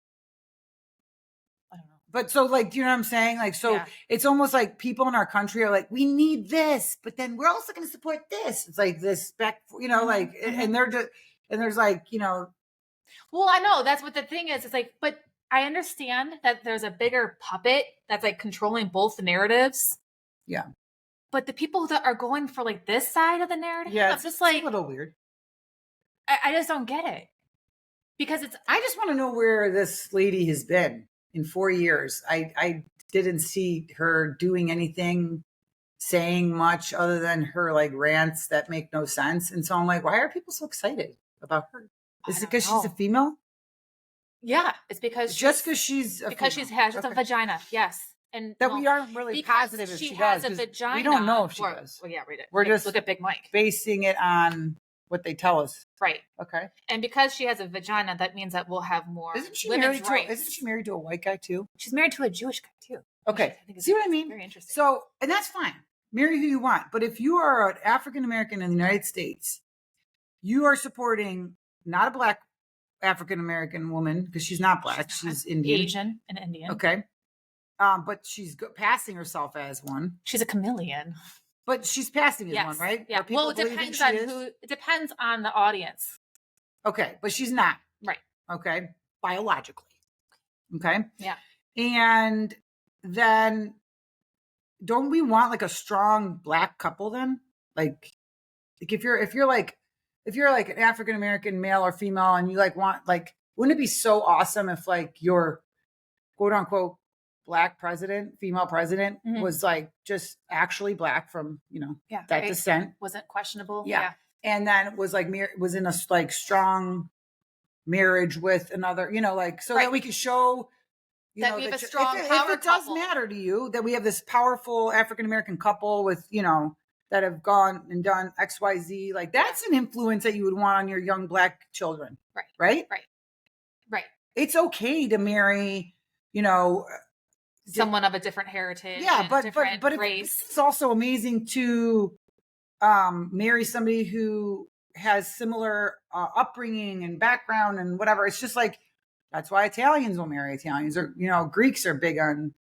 I don't know. But so like, do you know what I'm saying? Like, so it's almost like people in our country are like, we need this, but then we're also going to support this. It's like this back, like, and they're just, and there's like, Well, I know that's what the thing is. It's like, but I understand that there's a bigger puppet that's like controlling both the narratives. Yeah. But the people that are going for like this side of the narrative, it's just like a little weird. I just don't get it because I just want to know where this lady has been in 4 years. I didn't see her doing anything, saying much other than her like rants that make no sense. And so I'm like, why are people so excited about her? Is it because she's a female? Yeah, it's because she has a vagina. Yes, and that we aren't really positive if she has does. A vagina. We don't know if she does. Well, yeah, read it. We're just look at Big Mike, basing it on what they tell us. Right. Okay. And because she has a vagina, that means that we'll have more. Isn't she married to a white guy too? She's married to a Jewish guy too. Okay. See what I mean? Very interesting. So, and that's fine. Marry who you want, but if you are an African American in the United States, you are supporting not a black African American woman because she's not black. She's Indian. Asian and Indian. Okay. But she's passing herself as one. She's a chameleon. But she's passing as one, right? Yeah. Well, it depends on who. It depends on the audience. Okay, but she's not. Right. Okay. Biologically. Okay. Yeah. And then don't we want like a strong black couple then? Like if you're like an African American male or female and you like want like, wouldn't it be so awesome if like your quote unquote black president, female president was like just actually black from, that descent. Wasn't questionable. Yeah. And then was like, was in a like strong marriage with another, so that we could show, that we have a strong power if it does matter to you that we have this powerful African American couple with, that have gone and done XYZ, like that's an influence that you would want on your young black children. Right. It's okay to marry, someone of a different heritage. Yeah, but race. It's also amazing to marry somebody who has similar upbringing and background and whatever. It's just like, that's why Italians will marry Italians, or, Greeks are big on.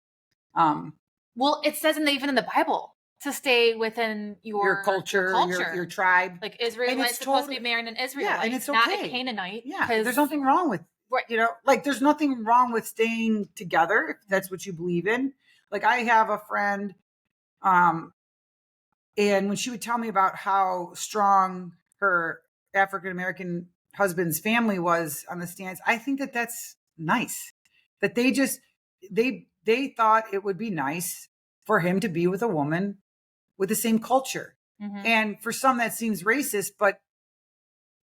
Well, it says even in the Bible to stay within your culture, your tribe. Like Israelites supposed to be marrying an Israelite, and it's okay. not a Canaanite. Yeah, there's nothing wrong with Right. You know, like there's nothing wrong with staying together if that's what you believe in. Like I have a friend, and when she would tell me about how strong her African American husband's family was on the stance, I think that that's nice. That they thought it would be nice for him to be with a woman with the same culture. And for some that seems racist, but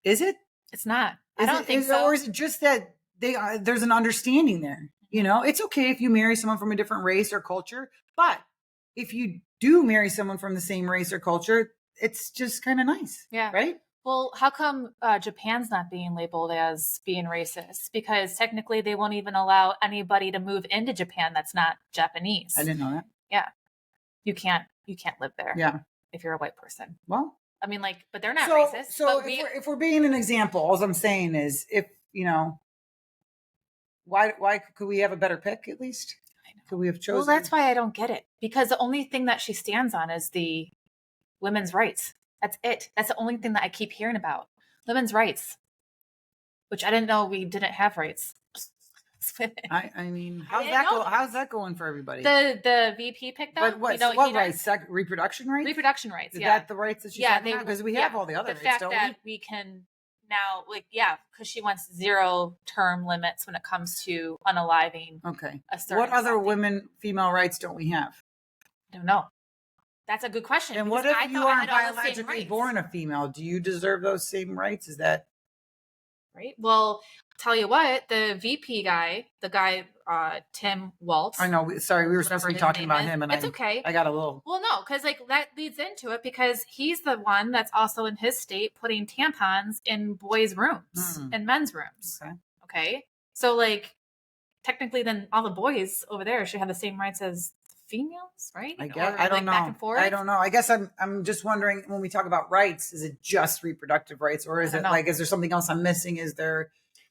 is it? It's not. I don't think so. Or is it just that there's an understanding there? You know, it's okay if you marry someone from a different race or culture, but if you do marry someone from the same race or culture, it's just kind of nice. Yeah. Right? Well, how come Japan's not being labeled as being racist? Because technically they won't even allow anybody to move into Japan that's not Japanese. I didn't know that. Yeah. You can't live there. Yeah. If you're a white person. Well, I mean, like, but they're not racist. So if we're being an example, all I'm saying is if, you know, why could we have a better pick at least? I know. Could we have chosen? Well, that's why I don't get it. Because the only thing that she stands on is the women's rights. That's it. That's the only thing that I keep hearing about. Women's rights. Which I didn't know we didn't have rights. I mean, how's that going for everybody? The VP picked though. But what rights? Reproduction rights? Reproduction rights. Is yeah. that the rights that she's talking about? Because we have all the other rights, fact don't that we can now, like, because she wants 0 term limits when it comes to unaliving. Okay. A certain what other something. female rights don't we have? I don't know. That's a good question. And what if you aren't biologically born a female? Do you deserve those same rights? Is that right? Well, tell you what, the VP guy, Tim Waltz. I know. Sorry, we were supposed to be talking about him, and it's okay. I got a little. Well, no, because like that leads into it because he's the one that's also in his state putting tampons in boys' rooms and men's rooms. Okay. So like, technically, then all the boys over there should have the same rights as females, right? I guess I don't know. Back and forth. I don't know. I guess I'm just wondering when we talk about rights, is it just reproductive rights, or is it like is there something else I'm missing? Is there?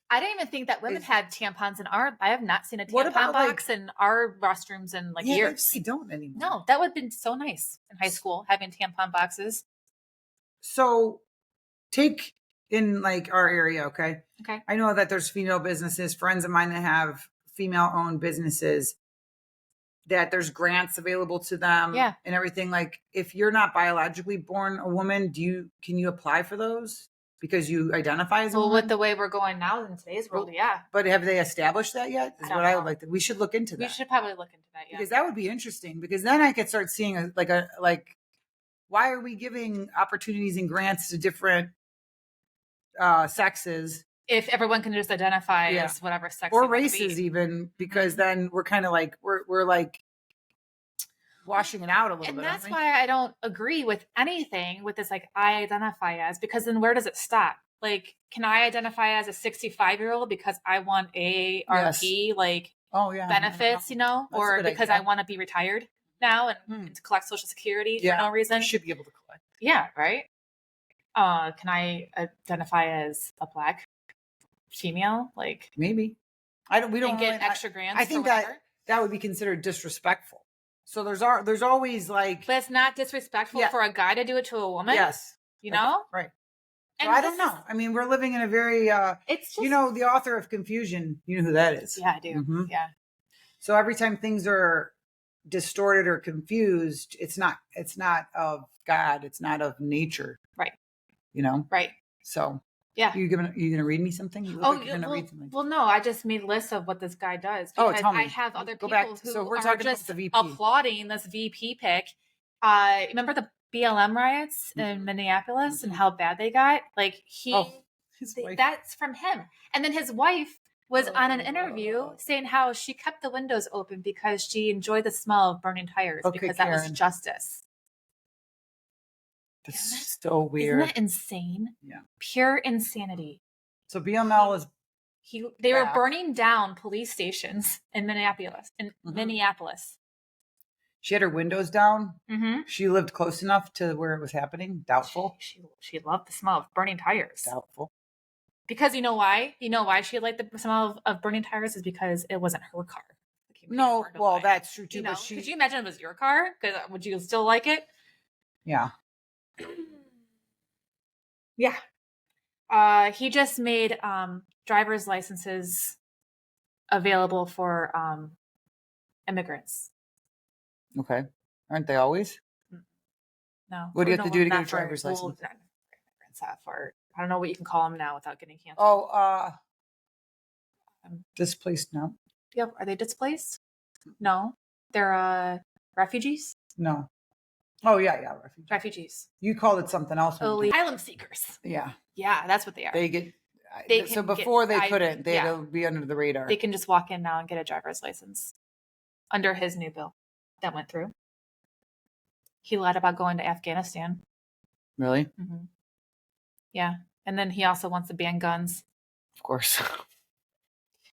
I didn't even think that women had tampons in our. I have not seen a tampon box in our restrooms in years. They don't anymore. No, that would have been so nice in high school having tampon boxes. So, take in like our area, okay? Okay. I know that there's female businesses, friends of mine that have female-owned businesses. That there's grants available to them, and everything. Like, if you're not biologically born a woman, can you apply for those because you identify as a woman? Well, with the way we're going now in today's world, yeah. But have they established that yet? Is what I would like to. We should look into that. We should probably look into that, because that would be interesting. Because then I could start seeing why are we giving opportunities and grants to different sexes? If everyone can just identify as whatever sex or races, even because then we're kind of like we're like washing it out a little bit. And that's why I don't agree with anything with this like I identify as, because then where does it stop? Like, can I identify as a 65-year-old because I want AARP benefits, or because I want to be retired now and to collect Social Security for no reason? You should be able to collect. Yeah, right. Can I identify as a Black female? Like maybe we don't get extra grants. I think that would be considered disrespectful. So there's always like, but it's not disrespectful for a guy to do it to a woman. Yes, know, right. So I don't know. I mean, we're living in a very it's just, the author of Confusion. You know who that is? Yeah, I do. Mm-hmm. Yeah. So every time things are distorted or confused, it's not of God. It's not of nature. Right. Right. So. Yeah. You going to read me something? You look like you're going to read something. Well, no, I just made a list of what this guy does. Because tell me. I have other people who so we're are just applauding this VP pick. Remember the BLM riots in Minneapolis and how bad they got? Like that's from him. And then his wife was on an interview saying how she kept the windows open because she enjoyed the smell of burning tires because that was justice. That's so weird. Isn't that insane? Yeah. Pure insanity. So BML is they were burning down police stations in Minneapolis. She had her windows down. Mm-hmm. She lived close enough to where it was happening. Doubtful. She loved the smell of burning tires. Doubtful. Because you know why? You know why she liked the smell of burning tires is because it wasn't her car. No, well, that's true too. But could you imagine if it was your car? Because would you still like it? Yeah. Yeah. He just made driver's licenses available for immigrants. Okay. Aren't they always? No. What do you have to do to get a not for- driver's license? not immigrants, for I don't know what you can call them now without getting canceled. Oh, displaced now? Yep. Are they displaced? No. They're refugees? No. Oh, yeah, refugees. Refugees. You called it something else. Asylum seekers. Yeah. Yeah, that's what they are. They get... so before they couldn't. They had to be under the radar. They can just walk in now and get a driver's license under his new bill that went through. He lied about going to Afghanistan. Really? Mm-hmm. Yeah. And then he also wants to ban guns. Of course.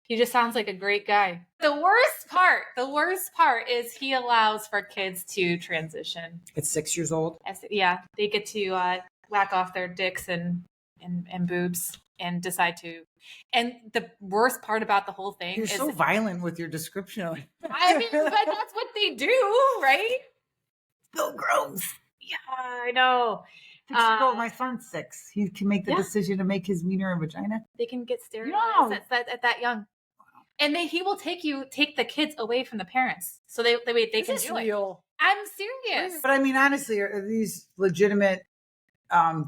He just sounds like a great guy. The worst part is he allows for kids to transition. It's 6 years old? Yeah. They get to whack off their dicks and boobs and decide to. And the worst part about the whole thing You're is so violent with your description. I mean, but that's what they do, right? So gross. Yeah, I know. 6 years old. My son's 6. He can make the decision to make his wiener a vagina. They can get sterilized at that young. And he will take the kids away from the parents. So they can do real? it. I'm serious. But I mean, honestly, are these legitimate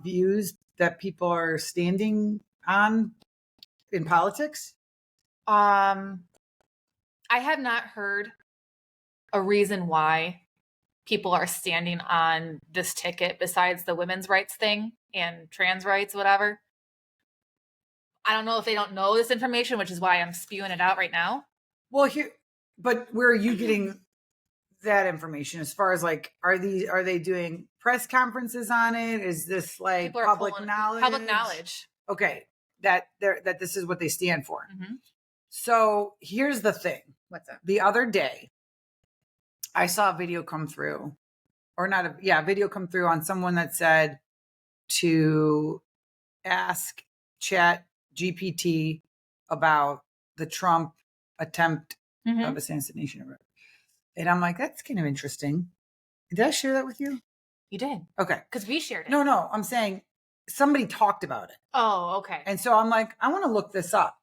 views that people are standing on in politics? I have not heard a reason why people are standing on this ticket besides the women's rights thing and trans rights, whatever. I don't know if they don't know this information, which is why I'm spewing it out right now. Well, but where are you getting that information? As far as like, are they doing press conferences on it? Is this like public knowledge? Public knowledge. Okay, that this is what they stand for. Mm-hmm. So here's the thing. What's that? The other day, I saw a video come through, video come through on someone that said to ask Chat GPT about the Trump attempt of assassination. And I'm like, that's kind of interesting. Did I share that with you? You did. Okay. Because we shared it. No, I'm saying somebody talked about it. Oh, okay. And so I'm like, I want to look this up.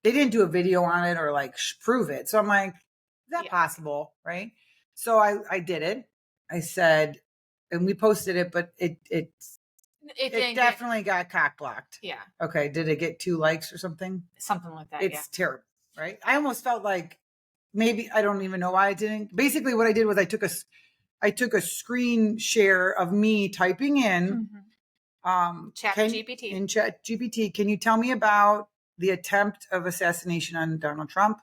They didn't do a video on it or like prove it. So I'm like, is that possible? Right. So I did it. I said, and we posted it, but it definitely got cock blocked. Yeah. Okay. Did it get 2 likes or something? Something like that. It's terrible. Right. I almost felt like maybe, I don't even know why I didn't. Basically what I did was I took a screen share of me typing in Chat GPT. In Chat GPT, can you tell me about the attempt of assassination on Donald Trump?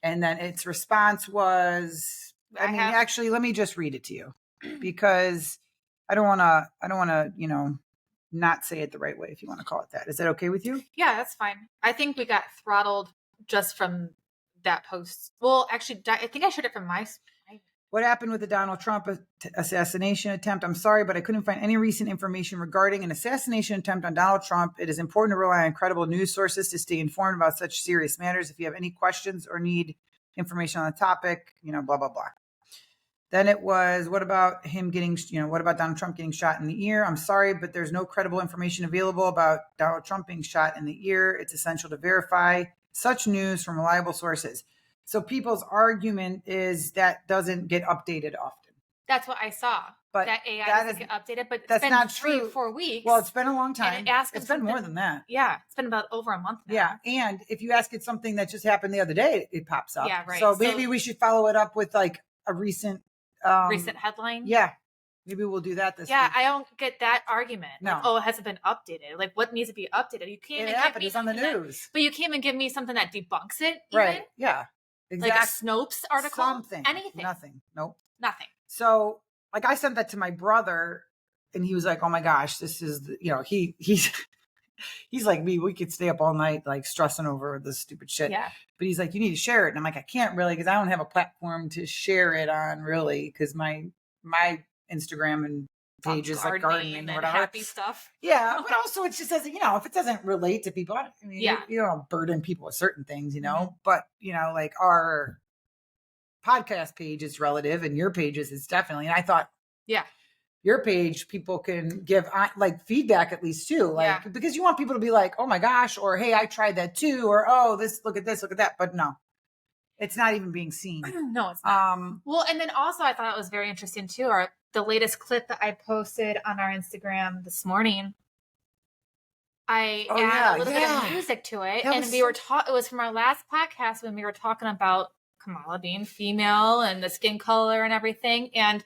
And then its response was, actually, let me just read it to you because I don't want to, not say it the right way, if you want to call it that. Is that okay with you? Yeah, that's fine. I think we got throttled just from that post. Well, actually, I think I shared it from my. What happened with the Donald Trump assassination attempt? I'm sorry, but I couldn't find any recent information regarding an assassination attempt on Donald Trump. It is important to rely on credible news sources to stay informed about such serious matters. If you have any questions or need information on the topic, blah, blah, blah. Then it was, what about Donald Trump getting shot in the ear? I'm sorry, but there's no credible information available about Donald Trump being shot in the ear. It's essential to verify such news from reliable sources. So people's argument is that doesn't get updated often. That's what I saw. But that AI doesn't get updated, but that's been not 3 or true. 4 weeks. Well, it's been a long time. It's been more than that. Yeah, it's been about over a month now. Yeah, and if you ask it something that just happened the other day, it pops up. Yeah, right. So maybe we should follow it up with like a recent headline. Yeah, maybe we'll do that this week. I don't get that argument. No. Like, it hasn't been updated. Like, what needs to be updated? You can't. It happened. It's on the news. But you can't even give me something that debunks it. Right. Yeah. Exactly. Like a Snopes article. Something. Anything. Nothing. Nope. Nothing. So, like, I sent that to my brother, and he was like, "Oh my gosh, this is he's like me. We could stay up all night, like stressing over this stupid shit." Yeah. But he's like, "You need to share it," and I'm like, "I can't really because I don't have a platform to share it on, really, because my Instagram and page is like gardening or whatever, happy stuff." Yeah, but also it just doesn't, if it doesn't relate to people, I mean, you don't burden people with certain things, But like our podcast page is relative, and your pages is definitely. And I thought, your page, people can give like feedback at least too, like because you want people to be like, oh my gosh, or hey, I tried that too, or oh, look at this, look at that. But no, it's not even being seen. No, it's not. Well, and then also I thought it was very interesting too, the latest clip that I posted on our Instagram this morning. I add a little bit of music to it. And we were it was from our last podcast when we were talking about Kamala being female and the skin color and everything. And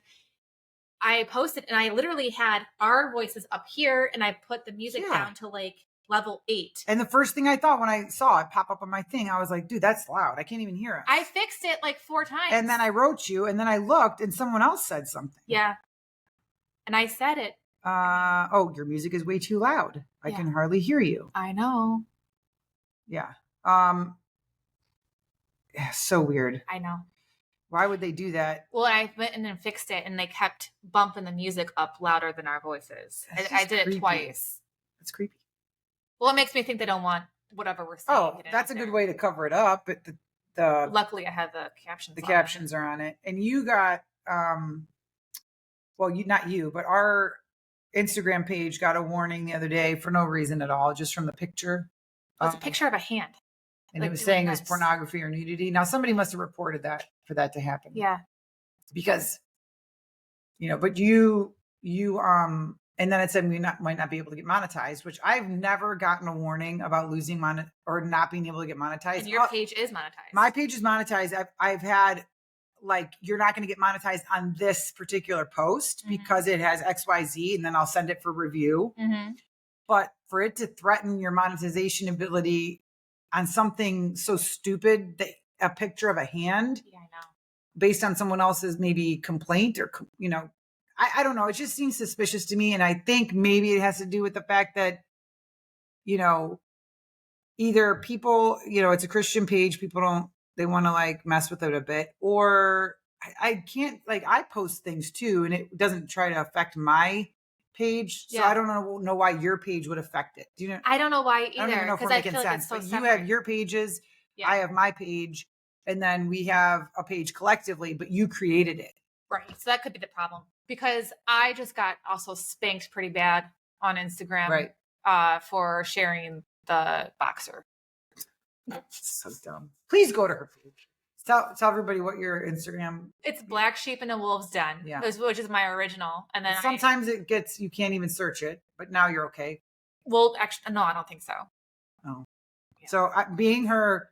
I posted, and I literally had our voices up here, and I put the music down to like level 8. And the first thing I thought when I saw it pop up on my thing, I was like, dude, that's loud. I can't even hear it. I fixed it like 4 times. And then I wrote you, and then I looked, and someone else said something. Yeah. And I said it. Oh, your music is way too loud. I can hardly hear you. I know. Yeah. So weird. I know. Why would they do that? Well, I went in and fixed it, and they kept bumping the music up louder than our voices. I did it twice. That's creepy. Well, it makes me think they don't want whatever we're saying. Oh, that's a good way to cover it up. But the luckily I had the captions. The captions are on it, and you got well, not you, but our Instagram page got a warning the other day for no reason at all, just from the picture. It was a picture of a hand. And like it was saying it was pornography or nudity. Now, somebody must have reported that for that to happen. Yeah. Because, but you, and then it said we might not be able to get monetized, which I've never gotten a warning about losing or not being able to get monetized. And your page is monetized. My page is monetized. I've had like, you're not going to get monetized on this particular post because it has XYZ, and then I'll send it for review. But for it to threaten your monetization ability on something so stupid, that a picture of a hand, I know, based on someone else's maybe complaint or, I don't know. It just seems suspicious to me. And I think maybe it has to do with the fact that, either people, it's a Christian page, they want to like mess with it a bit, or I can't, like, I post things too, and it doesn't try to affect my page. So I don't know why your page would affect it. Do you know? I don't know why either. I don't even know if we're making sense. But you have your pages, I have my page, and then we have a page collectively, but you created it. Right. So that could be the problem, because I just got also spanked pretty bad on Instagram for sharing the boxer. So dumb. Please go to her page. Tell everybody what your Instagram. It's Black Sheep in a Wolf's Den. Yeah. Which is my original. And then sometimes you can't even search it, but now you're okay. Well, actually, no, I don't think so. Oh. Yeah. So being her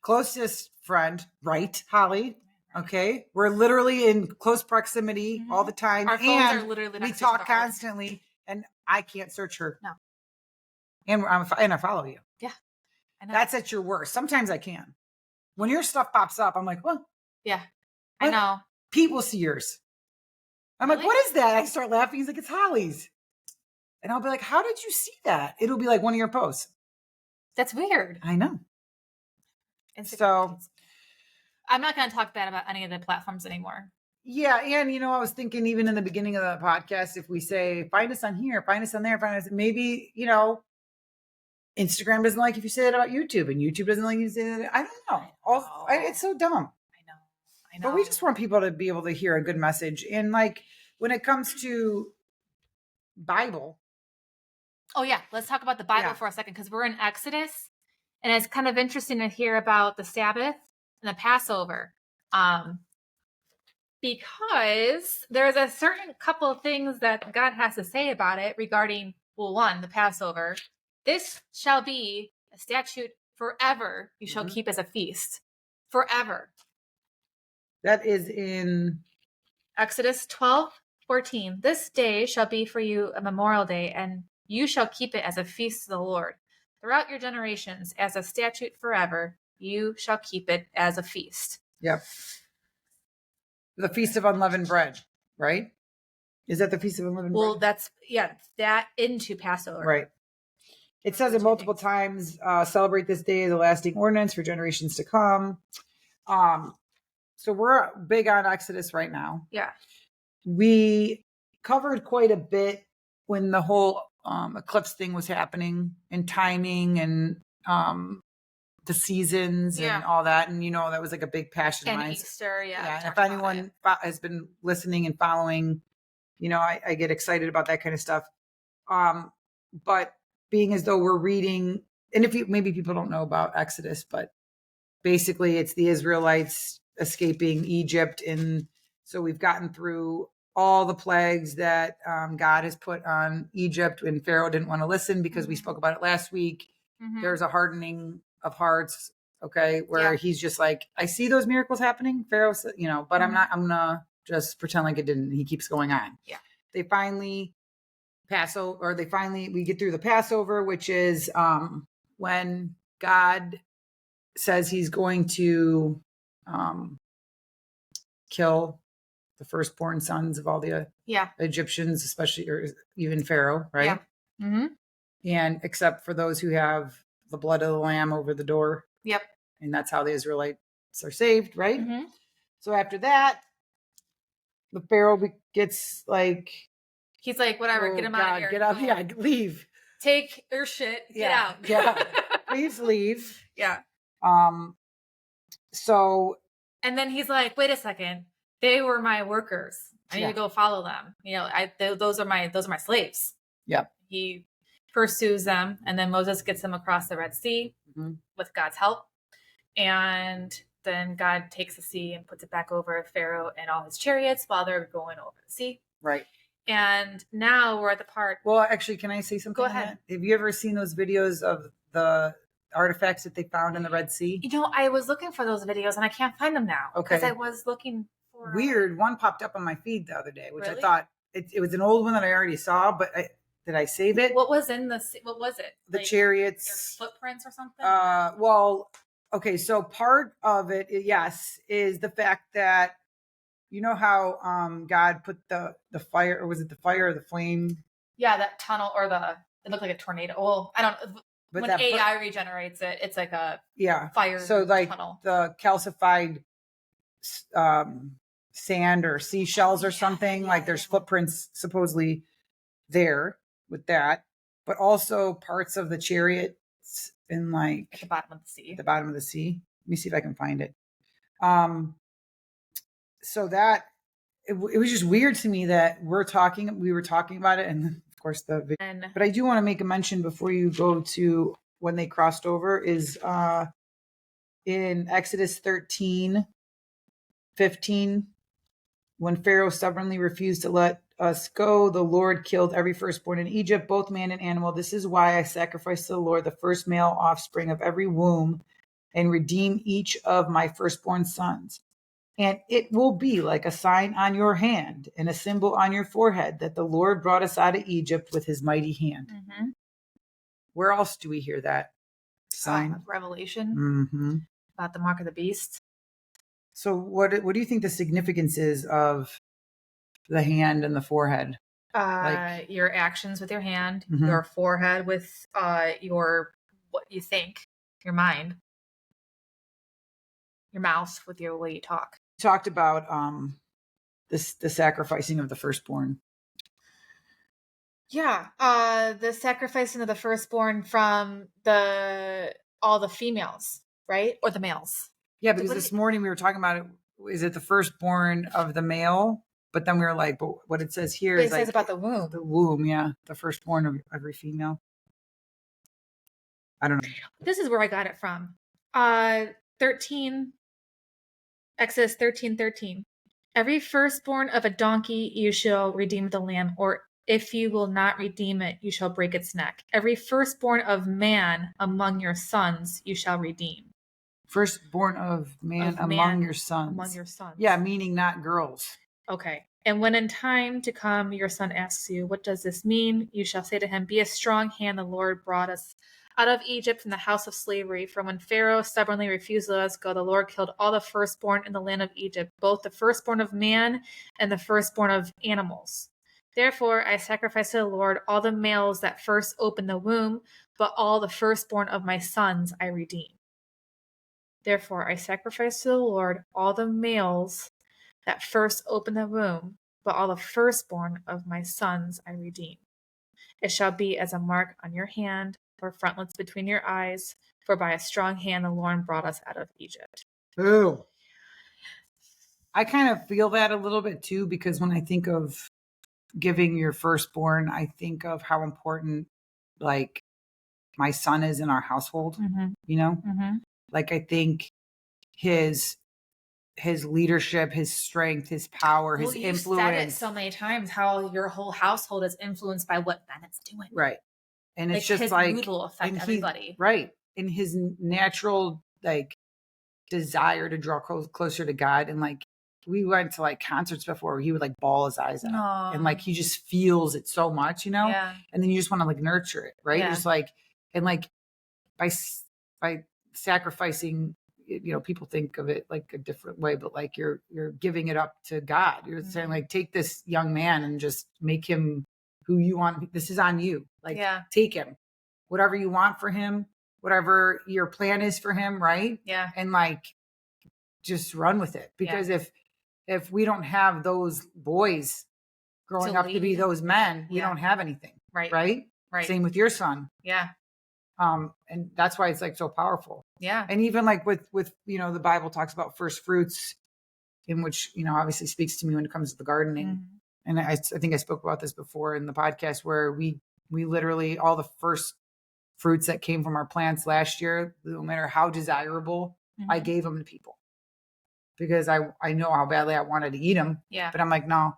closest friend, right, Holly? Okay. We're literally in close proximity all the time. Our phones are literally next to each other. We talk constantly, and I can't search her. No. And I follow you. Yeah. I know. That's at your worst. Sometimes I can. When your stuff pops up, I'm like, well. Yeah. I know. Pete will see yours. I'm like, what is that? I start laughing. He's like, it's Holly's. And I'll be like, how did you see that? It'll be like one of your posts. That's weird. I know. So I'm not going to talk bad about any of the platforms anymore. Yeah. And, I was thinking even in the beginning of the podcast, if we say, find us on here, find us on there, find us, maybe, Instagram doesn't like if you say that about YouTube, and YouTube doesn't like you say that. I don't know. It's so dumb. I know. But we just want people to be able to hear a good message. And like when it comes to Bible. Oh yeah. Let's talk about the Bible for a second, because we're in Exodus, and it's kind of interesting to hear about the Sabbath and the Passover. Because there's a certain couple of things that God has to say about it regarding, well, one, the Passover. This shall be a statute forever. You shall keep as a feast forever. That is in Exodus 12:14. This day shall be for you a memorial day, and you shall keep it as a feast to the Lord. Throughout your generations, as a statute forever, you shall keep it as a feast. Yep. The Feast of Unleavened Bread, right? Is that the Feast of Unleavened Bread? Well, that's, that into Passover. Right. It says it multiple times, celebrate this day as a lasting ordinance for generations to come. So we're big on Exodus right now. Yeah. We covered quite a bit when the whole eclipse thing was happening, and timing, and the seasons and all that. And, that was like a big passion of mine. And Easter, And if anyone has been listening and following I get excited about that kind of stuff. But being as though we're reading, and maybe people don't know about Exodus, but basically it's the Israelites escaping Egypt. And so we've gotten through all the plagues that God has put on Egypt, and Pharaoh didn't want to listen because we spoke about it last week. There's a hardening of hearts, okay, where he's just like, I see those miracles happening, Pharaoh, but I'm gonna just pretend like it didn't. He keeps going on. Yeah. They finally we get through the Passover, which is when God says he's going to kill the firstborn sons of all the Egyptians, especially, or even Pharaoh, right? Yeah. And except for those who have the blood of the lamb over the door. Yep. And that's how the Israelites are saved, right? So after that, the Pharaoh gets like, he's like, whatever, get him out of here. Get out, leave. Take your shit, get out. Yeah, please leave. Yeah. So. And then he's like, wait a second, they were my workers. I need to go follow them. Those are my slaves. Yep. He pursues them, and then Moses gets them across the Red Sea with God's help. And then God takes the sea and puts it back over Pharaoh and all his chariots while they're going over the sea. Right. And now we're at the part. Well, actually, can I say something? Go ahead. Have you ever seen those videos of the artifacts that they found in the Red Sea? I was looking for those videos and I can't find them now. Okay. Because I was looking for. Weird. One popped up on my feed the other day, which really? I thought it was an old one that I already saw, but did I save it? What was it? The chariots. Footprints or something? Well, okay. So part of it, yes, is the fact that, you know how God put the fire, or was it the fire or the flame? Yeah, that tunnel, or it looked like a tornado. Well, I don't. But when AI regenerates it, it's like a fire. So like tunnel. The calcified sand or seashells or something. Like there's footprints supposedly there with that, but also parts of the chariots in like at the bottom of the sea. Let me see if I can find it. So that it was just weird to me that we were talking about it, and of course the video. But I do want to make a mention before you go to when they crossed over is in Exodus 13:15, when Pharaoh stubbornly refused to let us go, the Lord killed every firstborn in Egypt, both man and animal. This is why I sacrifice to the Lord the first male offspring of every womb and redeem each of my firstborn sons. And it will be like a sign on your hand and a symbol on your forehead that the Lord brought us out of Egypt with his mighty hand. Where else do we hear that sign? Revelation. About the mark of the beast. So what do you think the significance is of the hand and the forehead? Your actions with your hand, your forehead with your what you think, your mind, your mouth with your way you talk. You talked about the sacrificing of the firstborn. Yeah, the sacrificing of the firstborn from all the females, right, or the males. Yeah, because this morning we were talking about it. Is it the firstborn of the male? But then we were like, but what it says here is it says about the womb. The womb, yeah. The firstborn of every female. I don't know. This is where I got it from. Exodus 13:13. Every firstborn of a donkey you shall redeem the lamb, or if you will not redeem it, you shall break its neck. Every firstborn of man among your sons you shall redeem. Firstborn of man among your sons. Among your sons. Yeah, meaning not girls. Okay. And when in time to come your son asks you, what does this mean? You shall say to him, be a strong hand, the Lord brought us out of Egypt from the house of slavery. For when Pharaoh stubbornly refused to let us go, the Lord killed all the firstborn in the land of Egypt, both the firstborn of man and the firstborn of animals. Therefore, I sacrifice to the Lord all the males that first opened the womb, but all the firstborn of my sons I redeem. Therefore, I sacrifice to the Lord all the males that first opened the womb, but all the firstborn of my sons I redeem. It shall be as a mark on your hand, or frontlets between your eyes, for by a strong hand the Lord brought us out of Egypt. Ooh. I kind of feel that a little bit too, because when I think of giving your firstborn, I think of how important like my son is in our household, you know? Like I think his leadership, his strength, his power, his influence. You said it so many times how your whole household is influenced by what Bennett's doing. Right. And it's like just his like mood will affect everybody. Right. And his natural like desire to draw closer to God. And like we went to like concerts before where he would like bawl his eyes out. Aww. And like he just feels it so much, you know? Yeah. And then you just want to like nurture it, right? Yeah. Just like, and like by sacrificing, you know, people think of it like a different way, but like you're giving it up to God. You're saying like, take this young man and just make him who you want. This is on you. Like, take him, whatever you want for him, whatever your plan is for him. Right. Yeah. And like, just run with it. Because if we don't have those boys growing up to be those men, we don't have anything. Right. Right. Right. Same with your son. Yeah. And that's why it's like so powerful. Yeah. And even like with, you know, the Bible talks about first fruits, in which, you know, obviously speaks to me when it comes to the gardening. And I think I spoke about this before in the podcast where we literally, all the first fruits that came from our plants last year, no matter how desirable, I gave them to people because I know how badly I wanted to eat them. Yeah. But I'm like, no,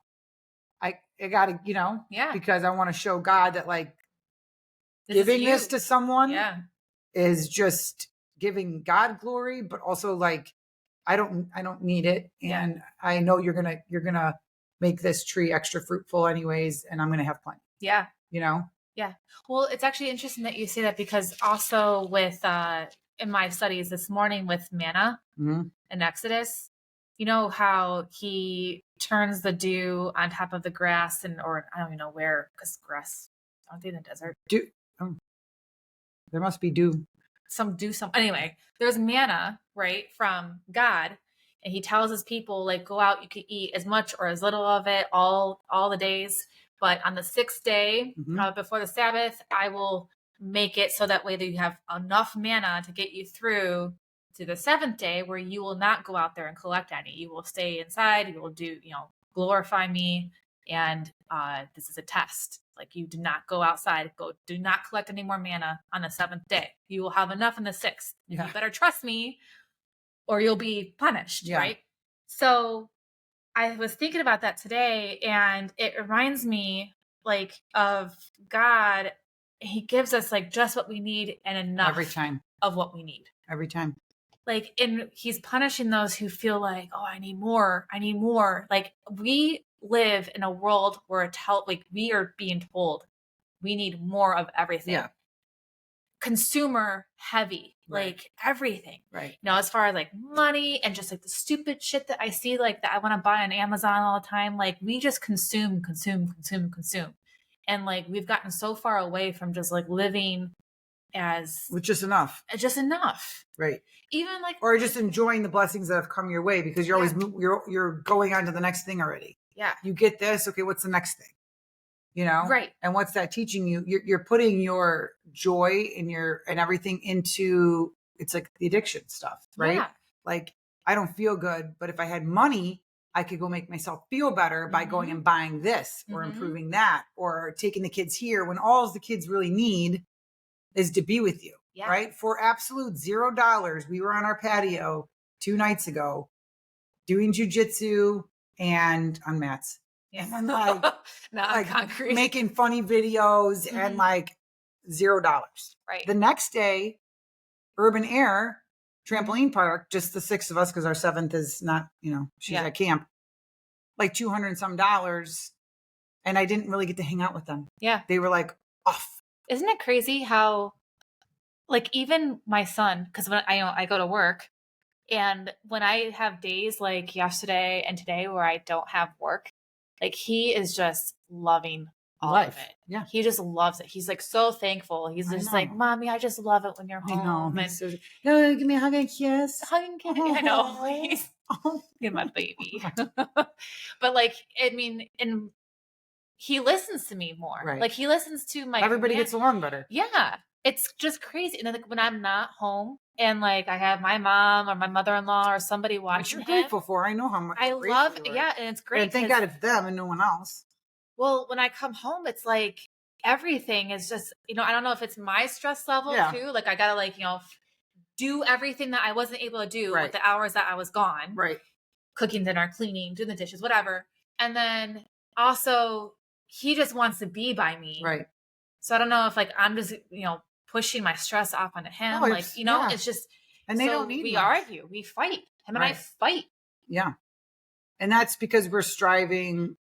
I gotta, you know, because I want to show God that like, giving this to someone is just giving God glory, but also like, I don't need it. And I know you're going to make this tree extra fruitful anyways. And I'm going to have plenty. Yeah. You know? Yeah. Well, it's actually interesting that you say that because also with, in my studies this morning with manna in Exodus, you know how he turns the dew on top of the grass or I don't even know where, because grass, aren't they in the desert? There must be dew. Anyway, there's manna, right, from God. And he tells his people, like, go out, you can eat as much or as little of it all the days. But on the sixth day, before the Sabbath, I will make it so that way that you have enough manna to get you through to the seventh day where you will not go out there and collect any. You will stay inside. You will do, glorify me. And this is a test. Like, you do not go outside. Do not collect any more manna on the seventh day. You will have enough on the sixth. Yeah. You better trust me or you'll be punished, right? So I was thinking about that today, and it reminds me, like, of God. He gives us, like, just what we need and enough every time of what we need. Every time. Like, and he's punishing those who feel like, oh, I need more. I need more. Like, we live in a world where we are being told we need more of everything. Yeah. Consumer heavy, like everything. Right. As far as like money and just like the stupid shit that I see, like that I want to buy on Amazon all the time. Like, we just consume. And like, we've gotten so far away from just like living with just enough. Right. Even like, or just enjoying the blessings that have come your way because you're always, you're going on to the next thing already. Yeah. You get this. Okay. What's the next thing? Right. And what's that teaching you? You're putting your joy and everything into, it's like the addiction stuff, right? Yeah. Like, I don't feel good, but if I had money, I could go make myself feel better by going and buying this or improving that or taking the kids here when all the kids really need is to be with you. Yeah. Right. For absolute $0. We were on our patio 2 nights ago doing jujitsu and on mats. Yeah. And like, not concrete. Making funny videos and like $0. Right. The next day, Urban Air trampoline park, just the 6 of us, because our 7th is not, she's at camp, like $200 and some. And I didn't really get to hang out with them. Yeah. They were like off. Isn't it crazy how, like, even my son, because when I go to work, and when I have days like yesterday and today where I don't have work, like, he is just loving all of it. Yeah. He just loves it. He's like so thankful. He's just like, Mommy, I just love it when you're home. And no, give me a hug and kiss. Hug and kiss. I know. He's my baby. But like, I mean, and he listens to me more. Right. Like, he listens to my everybody gets along better. Yeah. It's just crazy. And then like, when I'm not home and like I have my mom or my mother-in-law or somebody watching, which you're grateful for. I know how much I love. Yeah, and it's great. And thank God it's them and no one else. Well, when I come home, it's like everything is just, I don't know if it's my stress level Yeah. too. Like I gotta do everything that I wasn't able to do with the hours that I was gone. Right. Cooking dinner, cleaning, doing the dishes, whatever. And then also he just wants to be by me. Right. So I don't know if I'm just, pushing my stress off onto him. Oh, It's just, and they don't need we much. argue, we fight. Him and I fight. Yeah. And that's because we're striving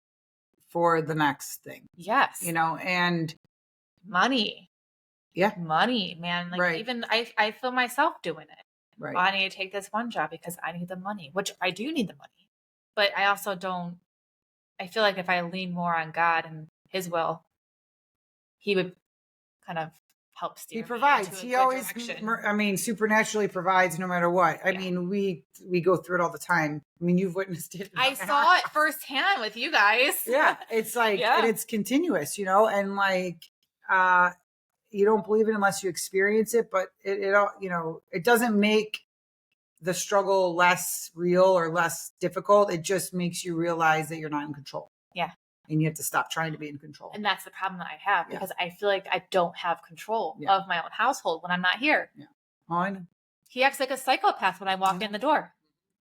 for the next thing. Yes. And money. Yeah. Money, man. Even I feel myself doing it. Right. Well, I need to take this one job because I need the money, which I do need the money. But I also don't, I feel like if I lean more on God and his will, he would kind of help steer He me provides. into a He good always, direction. supernaturally provides no matter what. I mean, we go through it all the time. I mean, you've witnessed it. I saw it firsthand with you guys. Yeah. It's and it's continuous, and you don't believe it unless you experience it, but it doesn't make the struggle less real or less difficult. It just makes you realize that you're not in control. Yeah. And you have to stop trying to be in control. And that's the problem that I have because I feel like I don't have control of my own household when I'm not here. Yeah. Oh, I know. He acts like a psychopath when I walk in the door.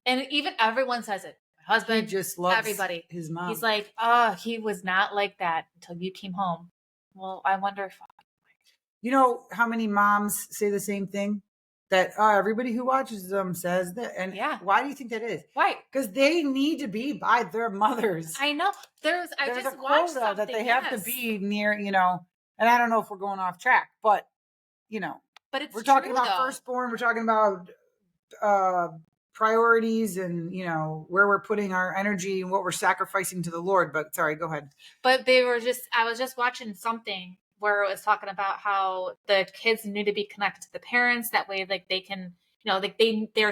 And even everyone says it. My husband, he just loves everybody. His mom. He's like, he was not like that until you came home. Well, I wonder if... You know how many moms say the same thing? That everybody who watches them says that. And why do you think that is? Why? Because they need to be by their mothers. I know. There's a quota that they have to be near, and I don't know if we're going off track, but, but it's we're talking about though. firstborn. We're talking about priorities and, where we're putting our energy and what we're sacrificing to the Lord. But sorry, go ahead. But I was just watching something where it was talking about how the kids need to be connected to the parents. That way, they can, they're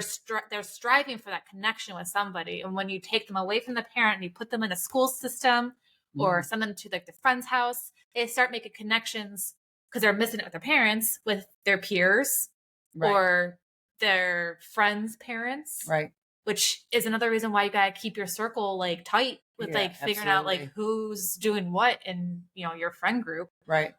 striving for that connection with somebody. And when you take them away from the parent and you put them in a school system or send them to the friend's house, they start making connections because they're missing it with their parents, with their peers or their friends' parents. Right. Which is another reason why you gotta keep your circle tight with figuring out who's doing what in your friend group. Right.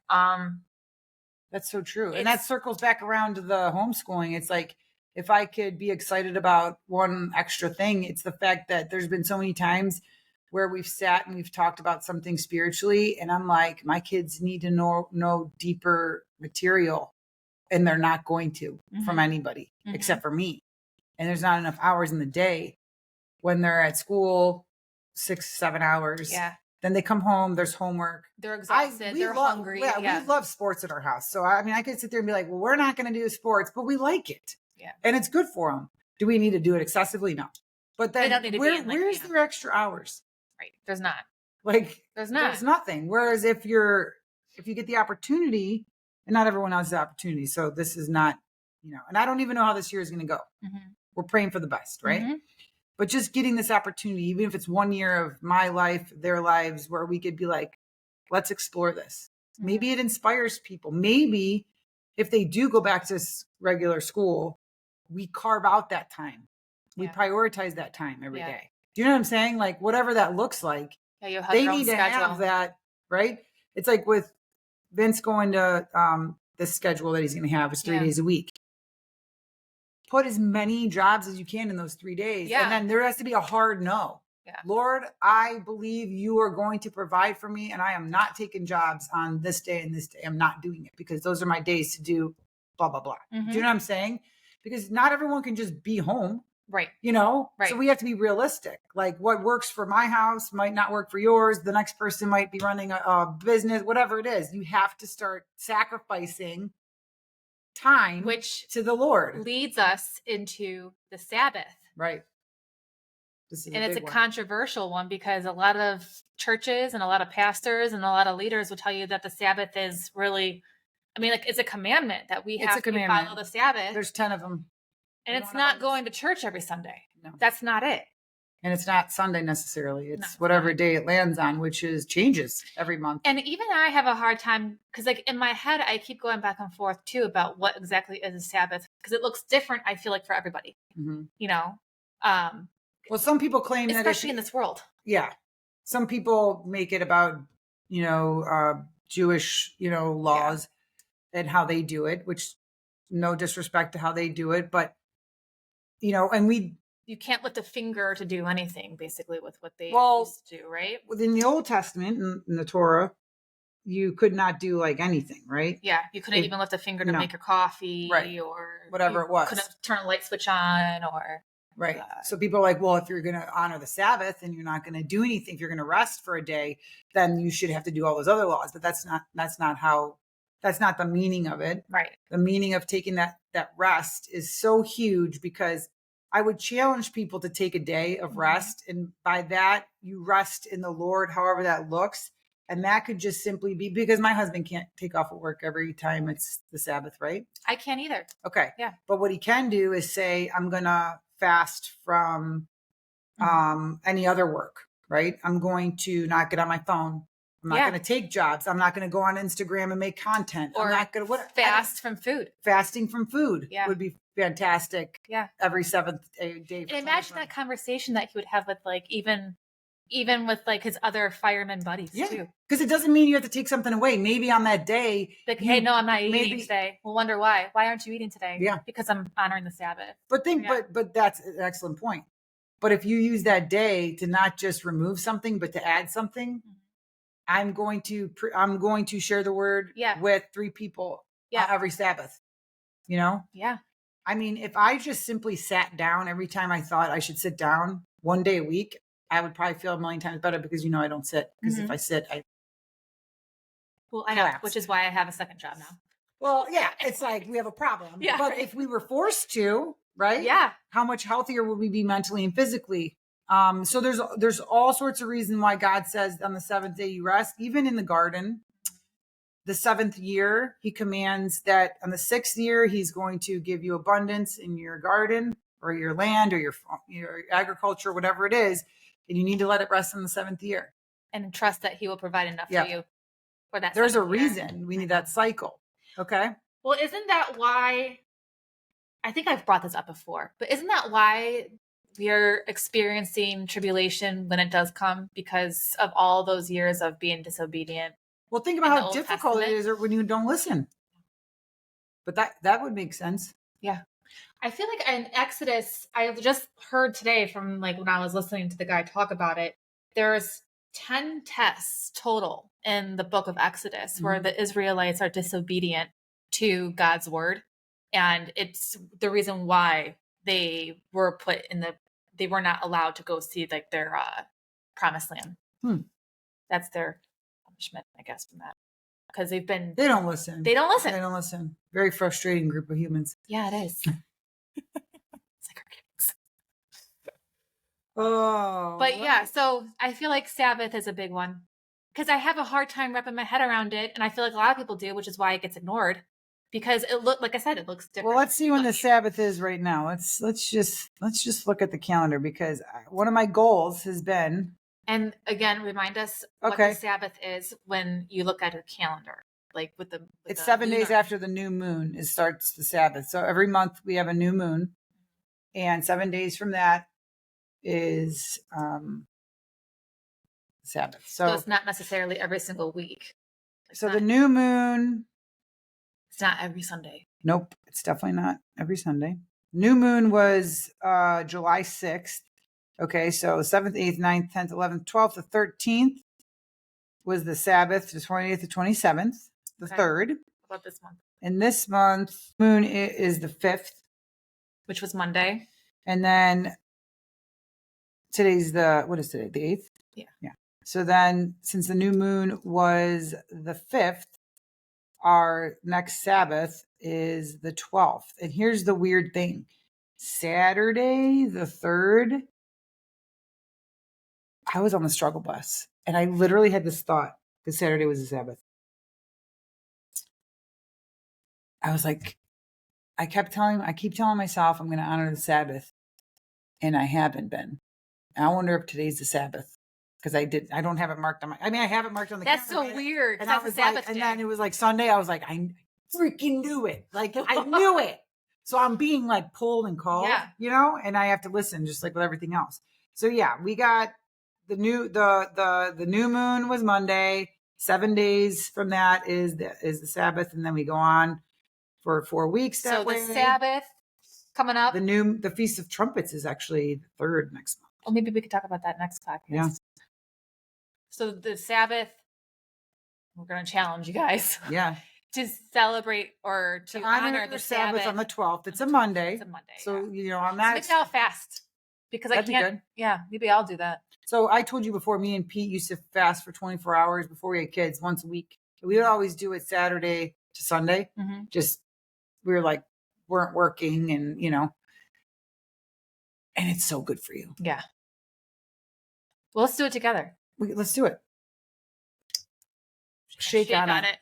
That's so true. And that circles back around to the homeschooling. It's like, if I could be excited about one extra thing, it's the fact that there's been so many times where we've sat and we've talked about something spiritually. And I'm like, my kids need to know deeper material, and they're not going to from anybody except for me. And there's not enough hours in the day when they're at school, 6-7 hours. Yeah. Then they come home, there's homework. They're exhausted. They're hungry. Yeah, we love sports at our house. So, I could sit there and be like, well, we're not going to do sports, but we like it. Yeah. And it's good for them. Do we need to do it excessively? No. But then where's their extra hours? Right. There's not. There's nothing. Whereas if you get the opportunity, and not everyone has the opportunity. So this is not, and I don't even know how this year is going to go. Mm-hmm. We're praying for the best, right? Mm-hmm. But just getting this opportunity, even if it's 1 year of my life, their lives, where we could be like, let's explore this. Mm-hmm. Maybe it inspires people. Maybe if they do go back to regular school, we carve out that time. We prioritize that time every day. Do you know what I'm saying? Whatever that looks like, they need to have that, right? It's like with Vince going to this schedule that he's going to have is 3 days a week. Put as many jobs as you can in those 3 days. Yeah. And then there has to be a hard no. Yeah. Lord, I believe you are going to provide for me, and I am not taking jobs on this day and this day. I'm not doing it because those are my days to do blah, blah, blah. Mm-hmm. Do you know what I'm saying? Because not everyone can just be home. Right. Right. So we have to be realistic. What works for my house might not work for yours. The next person might be running a business, whatever it is. You have to start sacrificing time to the Lord. Leads us into the Sabbath. Right. And it's a controversial one because a lot of churches and a lot of pastors and a lot of leaders will tell you that the Sabbath is really, it's a commandment that we have to follow the Sabbath. There's 10 of them. And it's not going to church every Sunday. No. That's not it. And it's not Sunday necessarily. It's whatever day it lands on, which changes every month. And even I have a hard time because in my head, I keep going back and forth too about what exactly is a Sabbath because it looks different, I feel like, for everybody. Mm-hmm. Well, some people claim especially in this world. Yeah. Some people make it about Jewish, laws and how they do it, which no disrespect to how they do it, but and you can't lift a finger to do anything basically with what they used to do, right? within the Old Testament in the Torah, you could not do like anything, right? Yeah, you couldn't even lift a finger to make your coffee, right, or whatever it was. Couldn't turn a light switch on, or right. So people are like, well, if you're going to honor the Sabbath and you're not going to do anything, if you're going to rest for a day, then you should have to do all those other laws. But that's not the meaning of it. Right. The meaning of taking that rest is so huge, because I would challenge people to take a day of rest. And by that, you rest in the Lord, however that looks. And that could just simply be because my husband can't take off of work every time it's the Sabbath, right? I can't either. Okay. Yeah. But what he can do is say, I'm going to fast from any other work, right? I'm going to not get on my phone. I'm not going to take jobs. I'm not going to go on Instagram and make content. Or I'm not going to fast from food. Fasting from food would be fantastic. Yeah. Every seventh day. And imagine that conversation that he would have with like even with like his other fireman buddies too. Because it doesn't mean you have to take something away. Maybe on that day, like, hey, no, I'm not eating today. We'll wonder why. Why aren't you eating today? Yeah. Because I'm honoring the Sabbath. But that's an excellent point. But if you use that day to not just remove something, but to add something, I'm going to share the word with 3 people every Sabbath. Yeah. I mean, if I just simply sat down every time I thought I should sit down one day a week, I would probably feel a million times better, because I don't sit. Because if I sit, I know, which is why I have a second job now. Well, yeah, it's like we have a problem. Yeah, but if we were forced to, right? Yeah. How much healthier would we be mentally and physically? So there's all sorts of reasons why God says on the 7th day you rest. Even in the garden, the 7th year, he commands that on the 6th year, he's going to give you abundance in your garden or your land or your agriculture, whatever it is. And you need to let it rest in the 7th year. And trust that he will provide enough for you for that. There's a reason we need that cycle. Okay. Well, isn't that why, I think I've brought this up before, but isn't that why we are experiencing tribulation when it does come? Because of all those years of being disobedient. Well, think about how difficult it is when you don't listen. But that would make sense. Yeah. I feel like in Exodus, I just heard today from like when I was listening to the guy talk about it, there's 10 tests total in the book of Exodus where the Israelites are disobedient to God's word. And it's the reason why they were they were not allowed to go see like their promised land. That's their punishment, I guess, from that. Because they don't listen. They don't listen. Very frustrating group of humans. Yeah, it is. It's like our kids. Oh. But yeah, so I feel like Sabbath is a big one. Because I have a hard time wrapping my head around it. And I feel like a lot of people do, which is why it gets ignored. Because like I said, it looks different. Well, let's see when the Sabbath is right now. Let's just look at the calendar, because one of my goals has been. And again, remind us what the Sabbath is when you look at your calendar. Like it's 7 days after the new moon. It starts the Sabbath. So every month we have a new moon, and 7 days from that is Sabbath. So it's not necessarily every single week. The new moon. It's not every Sunday. Nope, it's definitely not every Sunday. New moon was July 6th. Okay, so 7th, 8th, 9th, 10th, 11th, 12th, the 13th was the Sabbath, the 28th, the 27th, the 3rd. What about this month? And this month, moon is the 5th. Which was Monday. And then today's what is today? The 8th? Yeah. Yeah. So then, since the new moon was the 5th, our next Sabbath is the 12th. And here's the weird thing. Saturday, the 3rd, I was on the struggle bus, and I literally had this thought, because Saturday was the Sabbath. I was like, I keep telling myself I'm going to honor the Sabbath, and I haven't been. I wonder if today's the Sabbath, because I don't have it marked on I have it marked on the calendar. That's so weird. And that's the Sabbath day. And then it was like Sunday. I was like, I freaking knew it. Like, I knew it. So I'm being like pulled and called, and I have to listen, just like with everything else. So yeah, we got the new moon was Monday. 7 days from that is the Sabbath, and then we go on for 4 weeks. That So way. the Sabbath coming up. The Feast of Trumpets is actually the 3rd next month. Well, maybe we could talk about that next podcast. Yeah. So the Sabbath, we're going to challenge you guys. Yeah. To celebrate or to honor the Sabbath on the 12th. It's a Monday. It's a Monday. So, I'm So not. maybe I'll fast because That'd I can't. be good. Yeah, maybe I'll do that. So I told you before, me and Pete used to fast for 24 hours before we had kids once a week. We would always do it Saturday to Sunday. Mm-hmm. Just, we weren't working and, and it's so good for you. Yeah. Well, let's do it together. Let's do it. Shake on it.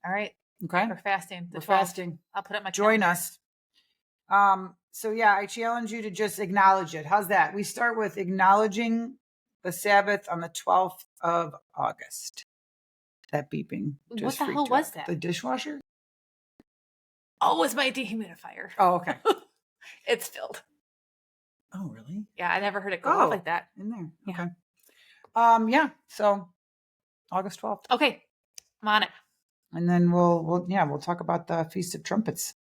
All right. Okay. We're fasting. We're fasting. I'll put up my Join calendar. us. So yeah, I challenge you to just acknowledge it. How's that? We start with acknowledging the Sabbath on the 12th of August. That beeping. What the hell was that? The dishwasher? Oh, it's my dehumidifier. Oh, okay. It's filled. Oh, really? Yeah, I never heard it go off like that. In there. Yeah. Okay. Yeah. So August 12th. Okay. I'm on it. And then we'll talk about the Feast of Trumpets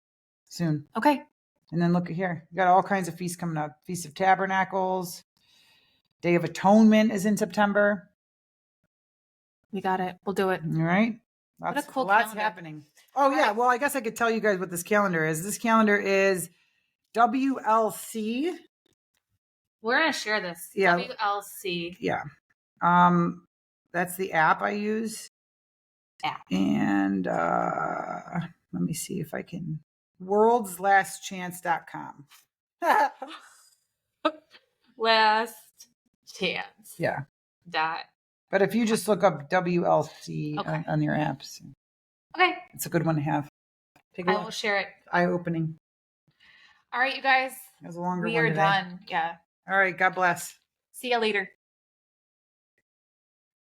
soon. Okay. And then look at here. We got all kinds of feasts coming up. Feast of Tabernacles. Day of Atonement is in September. We got it. We'll do it. All right. What a cool lots calendar. happening. Oh, yeah. Well, I guess I could tell you guys what this calendar is. This calendar is WLC. We're going to share this. Yeah. WLC. Yeah. That's the app I use. And let me see if I can. worldslastchance.com. Last chance. Yeah. Dot. But if you just look up WLC on your apps, okay, it's a good one to have. Take a I look. will share it. Eye-opening. All right, you guys. It was a longer we one are today. done. Yeah. All right. God bless. See you later.